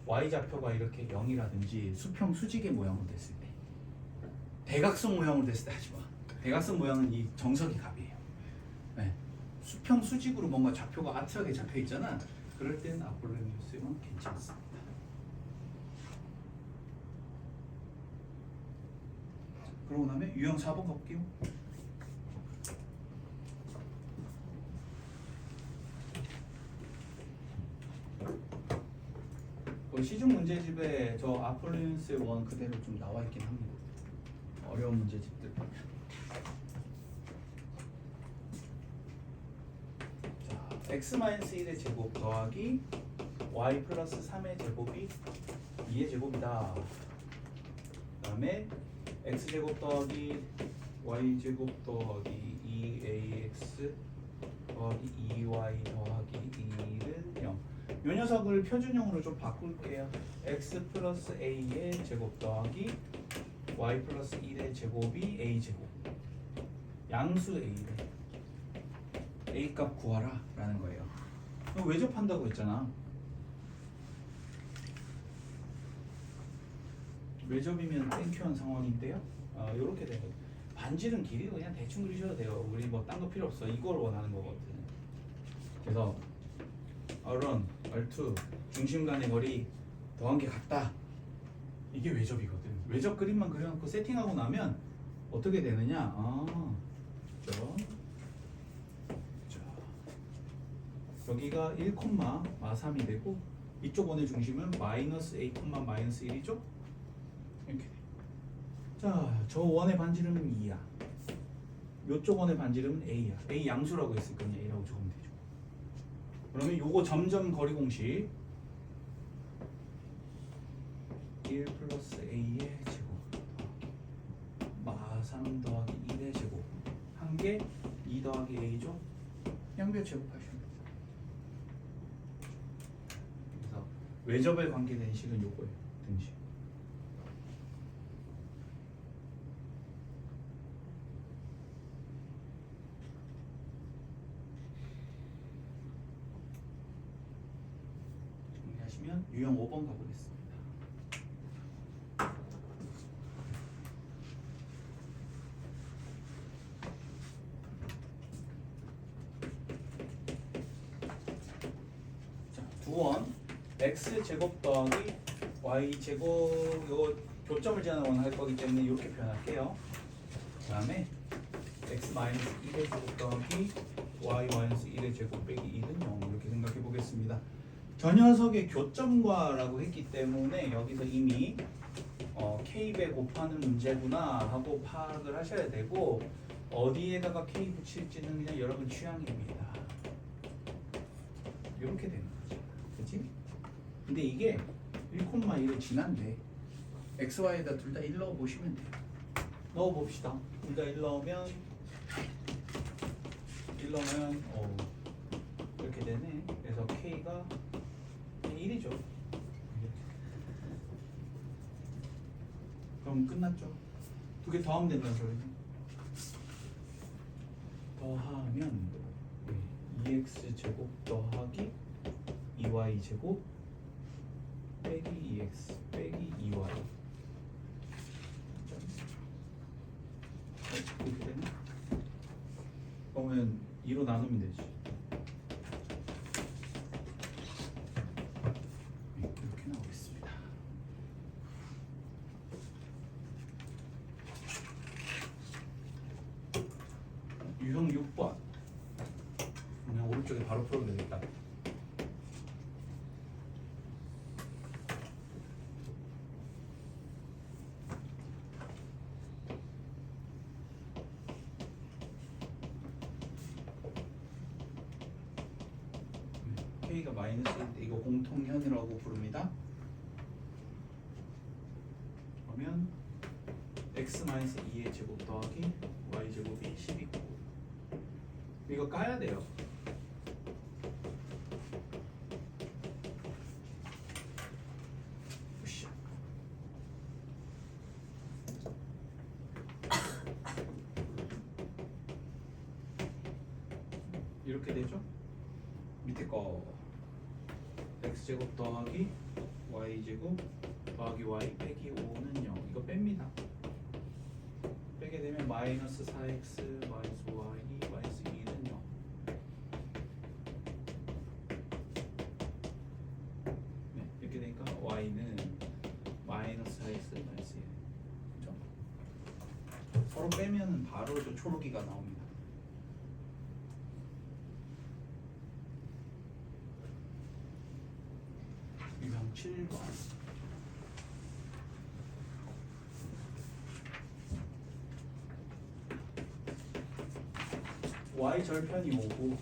y 좌표가 이렇게 0이라든지 수평 수직의 모양으로 됐을 때. 대각선 모양으로 됐을 때 하지 마. 대각선 모양은 이 정석이 갑이에요. 네. 수평 수직으로 뭔가 좌표가 아트하게 잡혀 있잖아. 그럴 때는 아폴로니우스는 괜찮습니다. 그러고 나면 유형 4번 가볼게요. 시중 문제집에 저 아폴로니우스의 원 그대로 좀 나와 있긴 합니다. 어려운 문제집들 보면. 자, x-1의 제곱 더하기 y 플러스 3의 제곱이 2의 제곱이다. 그 다음에 x제곱 더하기 y제곱 더하기 2ax 더하기 2y 더하기 2는 0. 이 녀석을 표준형으로 좀 바꿀게요. x 플러스 a의 제곱 더하기 y 플러스 1의 제곱이 a제곱. 양수 a래. a 값 구하라 라는 거예요. 외접한다고 했잖아. 외접이면 땡큐한 상황인데요. 이렇게 되거든. 반지름 길이도 그냥 대충 그리셔도 돼요. 우리 뭐 딴 거 필요 없어. 이걸 원하는 거거든. 그래서 R1, R2 중심 간의 거리 더한 게 같다. 이게 외접이거든. 외접 그림만 그려놓고 세팅하고 나면 어떻게 되느냐? 그죠? 자, 여기가 1, 마3이 되고 이쪽 원의 중심은 마이너스 A, 마이너스 1이죠? 이렇게 돼. 자, 저 원의 반지름은 2야. 요쪽 원의 반지름은 A야. A 양수라고 했으니까 A라고 적으면 되죠. 그러면 요거 점점 거리 공식 1 플러스 A의 제곱 마3 더하기 1의 제곱 한 개 2 더하기 A죠? 양변 제곱하시면 됩니다. 그래서 외접에 관계된 식은 요거예요. 등식. 정리하시면 유형 5번 가보겠습니다. 두원 x 제곱 더하기 y 제곱 이거 교점을 지나는 원 할 거기 때문에 이렇게 표현할게요. 그 다음에 x 마이너스 1의 제곱 더하기 y 마이너스 1의 제곱 빼기 2는 0 이렇게 생각해 보겠습니다. 저 녀석의 교점과라고 했기 때문에 여기서 이미 k배 곱하는 문제구나 하고 파악을 하셔야 되고 어디에다가 k 붙일지는 그냥 여러분 취향입니다. 이렇게 되는 거죠. 그치? 근데 이게 1,1을 지난데 xy에다 둘 다 1 넣어보시면 돼요. 넣어봅시다. 둘 다 1 넣으면 이렇게 되네. 그래서 k가 1이죠. 그럼 끝났죠. 두 개 더하면 된다는 소리네. 더하면 2x 제곱 더하기 2y 제곱 빼기 2x 빼기 2y 이렇게 되네. 그러면 2로 나누면 되지. 이렇게 나오겠습니다. 유형 6번 그냥 오른쪽에 바로 풀어도 되겠다. k가 마이너스일 때 이거 공통현이라고 부릅니다. 그러면 x 마이너스 2의 제곱 더하기 y 제곱이 10이고 이거 까야 돼요. 으쌰. 이렇게 되죠? 밑에 거 x제곱 더하기 y제곱 더하기 y 빼기 5는 0 이거 뺍니다. 빼게 되면 마이너스 4x 마이너스 y 마이너스 2는 0 네, 이렇게 되니까 y는 마이너스 4x 마이너스 1 그죠? 서로 빼면 바로 저 초록이가 나옵니다. 유형 7번 y 절편이 5고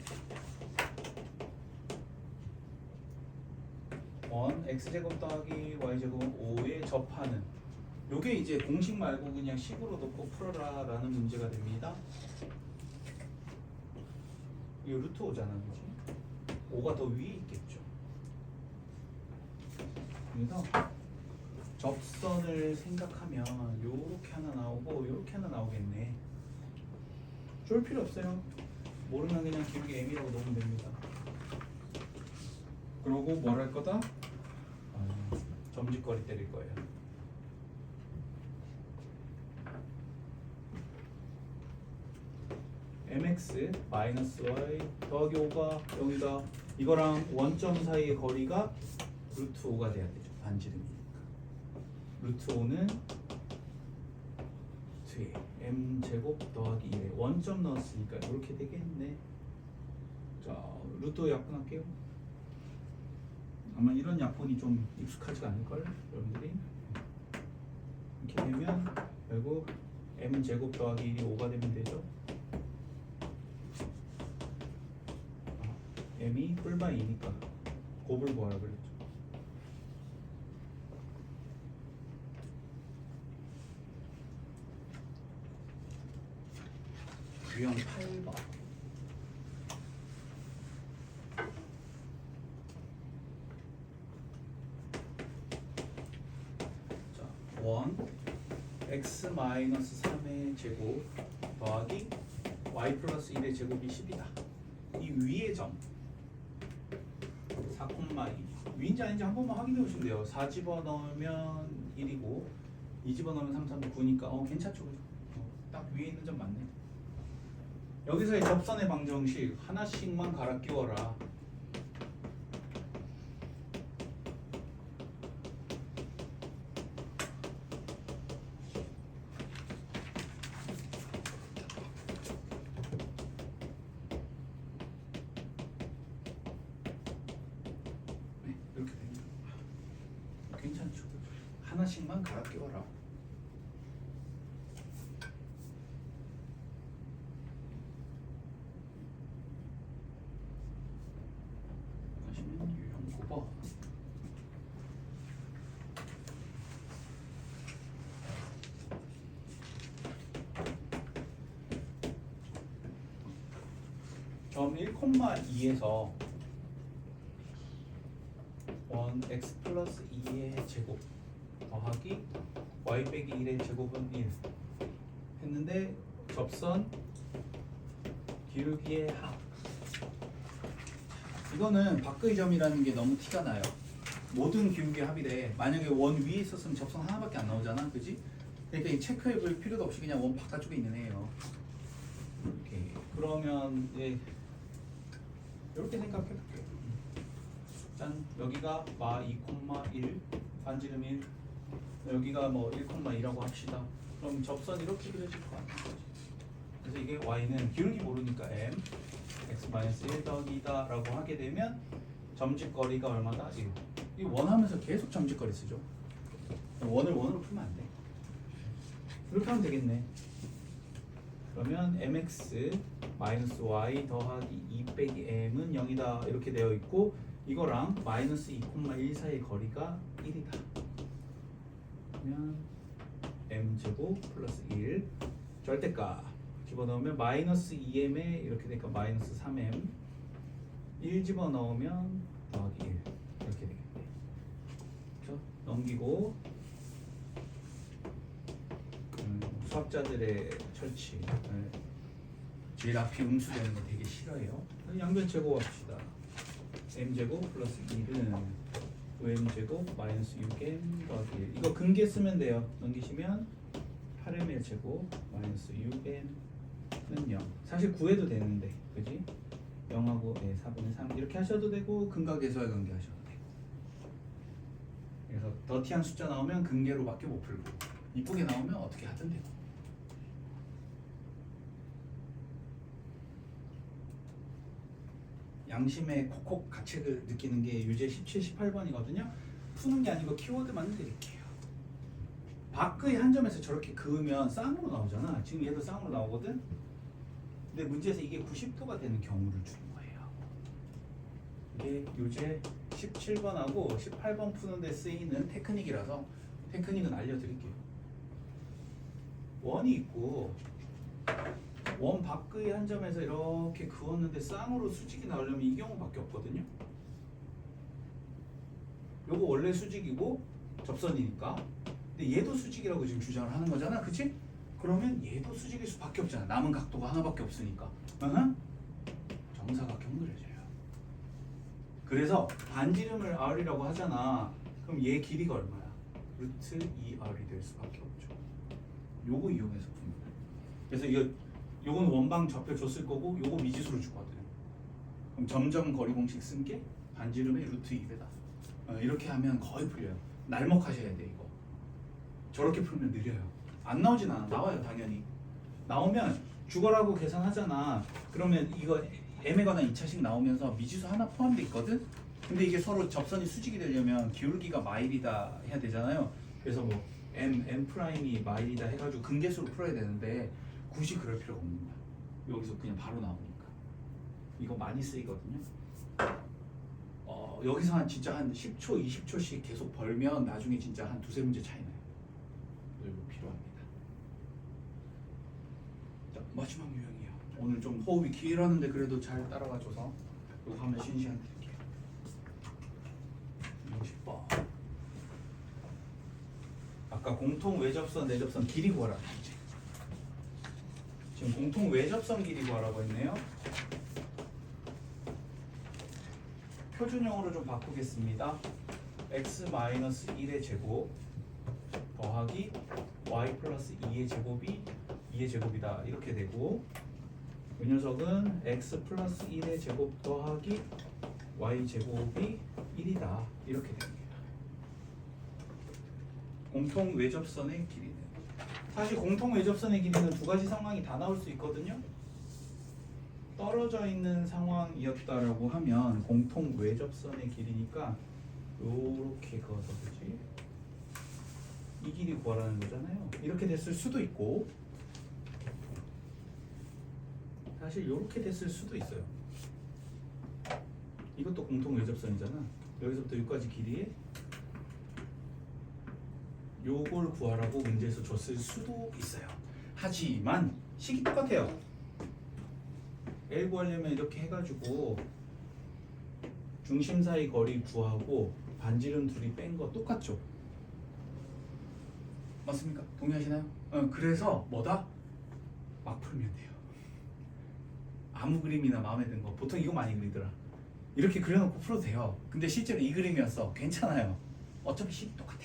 원 x제곱 더하기 y제곱은 5에 접하는 요게 이제 공식 말고 그냥 식으로 넣고 풀어라 라는 문제가 됩니다. 이거 루트 5잖아 그치? 5가 더 위에 있겠죠. 그래서 접선을 생각하면 요렇게 하나 나오고 요렇게 하나 나오겠네. 쫄 필요 없어요. 모르면 그냥 길게 m이라고 넣으면 됩니다. 그러고 뭘 할 거다? 점짓거리 때릴 거예요. mx 마이너스 y 더하기 5가 여기다 이거랑 원점 사이의 거리가 루트 5가 돼야 되죠. 반지름이니까. 루트 5는 뒤에 m 제곱 더하기 1에 원점 넣었으니까 이렇게 되겠네. 자, 루트 5 약분할게요. 아마 이런 약분이 좀 익숙하지가 않을걸 여러분들이. 이렇게 되면 결국 m 제곱 더하기 1이 5가 되면 되죠. m이 뿔바이 2니까 곱을 구하라 그랬죠. 유형 8번. 자, 원 x 마이너스 3의 제곱 더하기 y 플러스 1의 제곱이 10이다. 이 위의 점 4,2 위인지 아닌지 한 번만 확인해 보시면 돼요. 4 집어넣으면 1이고 2 집어넣으면 3, 3, 9니까 괜찮죠? 딱 위에 있는 점 맞네. 여기서의 접선의 방정식 하나씩만 갈아 끼워라. 네, 이렇게 됩니다. 괜찮죠? 하나씩만 갈아 끼워라. 유형 9번. 점 1,2에서 원 x 플러스 2의 제곱 더하기 y 빼기 1의 제곱은 1 했는데 접선 기울기의 합. 이거는 밖의 점이라는 게 너무 티가 나요. 모든 기울기의 합이래. 만약에 원 위에 있었으면 접선 하나밖에 안 나오잖아, 그지? 그러니까 이 체크해 볼 필요도 없이 그냥 원 바깥쪽에 있는 애예요. 이렇게. 그러면 이렇게 생각해 볼게요. 짠, 여기가 마 2,1 반지름 1, 여기가 뭐 1,2라고 합시다. 그럼 접선 이렇게 그려질 거 아니야? 그래서 이게 y는 기울기 모르니까 m x-1 더하기 2다 라고 하게 되면 점집거리가 얼마다? 1. 이 원하면서 계속 점집거리 쓰죠. 원을 원으로 풀면 안 돼. 이렇게 하면 되겠네. 그러면 mx 마이너스 y 더하기 2 빼기 m은 0이다 이렇게 되어 있고 이거랑 마이너스 2,1 사이의 거리가 1이다. 그러면 m제곱 플러스 1 절대값 집어넣으면 마이너스 2m에 이렇게 되니까 마이너스 3m 1 집어넣으면 더하기 1 이렇게 되겠네. 그렇죠? 넘기고 수학자들의 철칙 제일 앞이 음수되는 거 되게 싫어해요. 양변 제곱합시다. m제곱 플러스 1은 5m제곱 마이너스 6m 더하기 1 이거 근계 쓰면 돼요. 넘기시면 8m의 제곱 마이너스 6m는 0 사실 구해도 되는데 그지? 0하고 4분의 3 이렇게 하셔도 되고 근각에서의 관계 하셔도 되고 그래서 더티한 숫자 나오면 근계로밖에 못 풀고 이쁘게 나오면 어떻게 하든 되고 양심의 콕콕 가책을 느끼는 게 유제 17, 18번이거든요. 푸는 게 아니고 키워드만 드릴게요. 밖의 한 점에서 저렇게 그으면 쌍으로 나오잖아. 지금 얘도 쌍으로 나오거든. 근데 문제에서 이게 90도가 되는 경우를 주는 거예요. 이게 유제 17번하고 18번 푸는데 쓰이는 테크닉이라서 테크닉은 알려드릴게요. 원이 있고 원 밖의 한 점에서 이렇게 그었는데 쌍으로 수직이 나오려면 이 경우밖에 없거든요. 요거 원래 수직이고 접선이니까. 근데 얘도 수직이라고 지금 주장을 하는 거잖아, 그치? 그러면 얘도 수직일 수밖에 없잖아. 남은 각도가 하나밖에 없으니까. 정사각형 그려줘요. 그래서 반지름을 r이라고 하잖아. 그럼 얘 길이가 얼마야? 루트 2r이 될 수밖에 없죠. 요거 이용해서 풉니다. 그래서 요건 원방 좌표 줬을 거고 요거 미지수로 주거든. 그럼 점점 거리 공식 쓴 게 반지름의 루트 2배다. 이렇게 하면 거의 풀려요. 날먹하셔야 돼 이거. 저렇게 풀면 느려요. 안 나오진 않아. 나와요 당연히. 나오면 죽어라고 계산하잖아. 그러면 이거 m에거나 2차식 나오면서 미지수 하나 포함돼 있거든. 근데 이게 서로 접선이 수직이 되려면 기울기가 마일이다 해야 되잖아요. 그래서 뭐 m 프라임이 마일이다 해가지고 근계수로 풀어야 되는데 굳이 그럴 필요가 없는 거야. 여기서 그냥 바로 나오니까. 이거 많이 쓰이거든요. 여기서 한 진짜 한 10초, 20초씩 계속 벌면 나중에 진짜 한 두세 문제 차이 나요. 이거 필요합니다. 자, 마지막 유형이에요. 오늘 좀 호흡이 길었는데 그래도 잘 따라가줘서 이거 하면 쉬는 시간 드릴게요. 60번. 아까 공통 외접선, 내접선 길이 구하라. 지금 공통 외접선 길이 구하라고 했네요. 표준형으로 좀 바꾸겠습니다. x-1의 제곱 더하기 y 플러스 2의 제곱이 2의 제곱이다. 이렇게 되고 이 녀석은 x 플러스 1의 제곱 더하기 y 제곱이 1이다. 이렇게 됩니다. 공통 외접선의 길이는 사실 공통 외접선의 길이는 두 가지 상황이 다 나올 수 있거든요. 떨어져 있는 상황이었다라고 하면 공통 외접선의 길이니까 요렇게 그어서 그지? 이 길이 구하라는 거잖아요. 이렇게 됐을 수도 있고 사실 요렇게 됐을 수도 있어요. 이것도 공통 외접선이잖아. 여기서부터 여기까지 길이에 요걸 구하라고 문제에서 줬을 수도 있어요. 하지만 식이 똑같아요. L 구하려면 이렇게 해가지고 중심 사이 거리 구하고 반지름 둘이 뺀 거 똑같죠? 맞습니까? 동의하시나요? 그래서 뭐다? 막 풀면 돼요. 아무 그림이나 마음에 드는 거 보통 이거 많이 그리더라. 이렇게 그려놓고 풀어도 돼요. 근데 실제로 이 그림이었어. 괜찮아요. 어차피 식이 똑같아.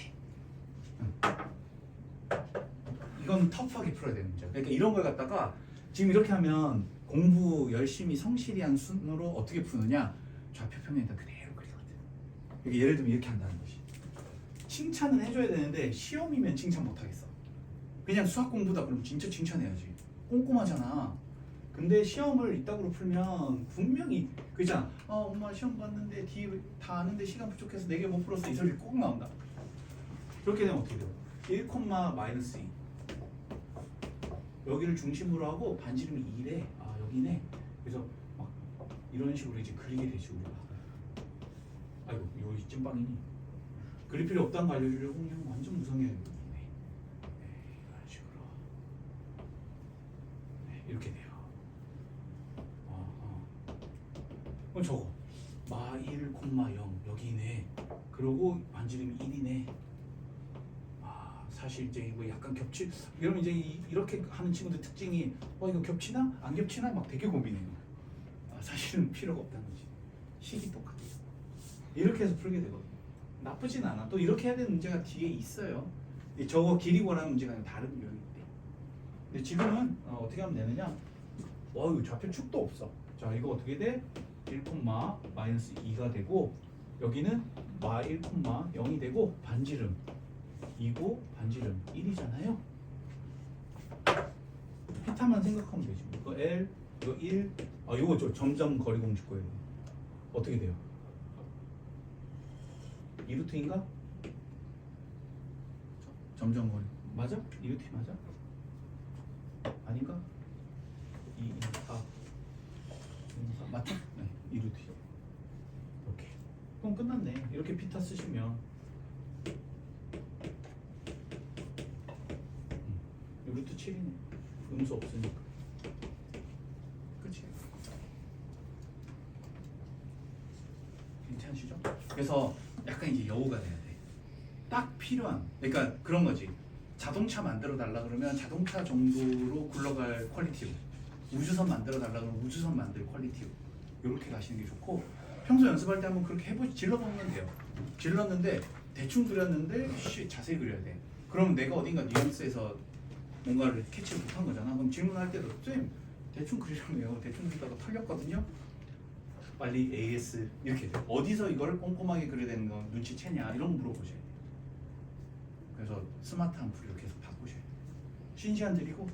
이건 터프하게 풀어야 되는 문제야. 그러니까 이런 걸 갖다가 지금 이렇게 하면 공부 열심히 성실히 한 순으로 어떻게 푸느냐? 좌표 평면에다 그대로 그리거든. 여기 예를 들면 이렇게 한다는 것이. 칭찬은 해줘야 되는데 시험이면 칭찬 못하겠어. 그냥 수학 공부다 그러면 진짜 칭찬해야지. 꼼꼼하잖아. 근데 시험을 이따구로 풀면 분명히 그잖아. 엄마 시험 봤는데 뒤에 다 아는데 시간 부족해서 4개 못 풀었어. 이 소리 꼭 나온다. 그렇게 되면 어떻게 돼요? 1,-2 여기를 중심으로 하고 반지름이 2래. 아 여기네. 그래서 막 이런 식으로 이제 그리게 되지 우리가. 아이고 여기 찐빵이니. 그릴 필요 없다는 거 알려주려고 그냥 완전 무성해요. 네. 이런 식으로. 네, 이렇게 돼요. 그럼 저거 마1,0 여기네. 그러고 반지름이 1이네. 사실 이제 이거 약간 겹치 이러면 이제 이렇게 하는 친구들 특징이 이거 겹치나 안 겹치나 막 되게 고민해요. 사실은 필요가 없다는 거지. 식이 똑같아. 이렇게 해서 풀게 되거든요. 나쁘진 않아. 또 이렇게 해야 되는 문제가 뒤에 있어요. 저거 길이 구하라는 문제가 다른 유형인데. 근데 지금은 어떻게 하면 되느냐? 이거 좌표 축도 없어. 자 이거 어떻게 돼? 1,-2가 되고 여기는 마1,0이 되고 반지름 2고 반지름 1이잖아요. 피타만 생각하면 되지. 이거 L, 이거 1, 이거 저 점점 거리 공식 거예요. 어떻게 돼요? 2루트인가? 점점 거리 맞아? 2루트 맞아? 아닌가? 2, 4 맞죠? 네, 2루트 이렇게. 그럼 끝났네. 이렇게 피타 쓰시면 루트 7이네. 음수 없으니까. 그치? 괜찮으시죠? 그래서 약간 이제 여우가 돼야 돼. 딱 필요한. 그러니까 그런 거지. 자동차 만들어 달라 그러면 자동차 정도로 굴러갈 퀄리티로. 우주선 만들어 달라 그러면 우주선 만들 퀄리티로. 이렇게 가시는 게 좋고 평소 연습할 때 한번 그렇게 해보시 질러보면 돼요. 질렀는데 대충 그렸는데 자세히 그려야 돼. 그럼 내가 어딘가 뉘앙스에서 뭔가를 캐치를 못한 거잖아. 그럼 질문할 때도 쌤 대충 그리라며요. 대충 그리다가 털렸거든요. 빨리 AS 이렇게 돼. 어디서 이걸 꼼꼼하게 그려야 되는 거 눈치채냐 이런 거 물어보셔야 돼요. 그래서 스마트한 풀이로 계속 바꾸셔야 돼요. 쉬는 시간 드리고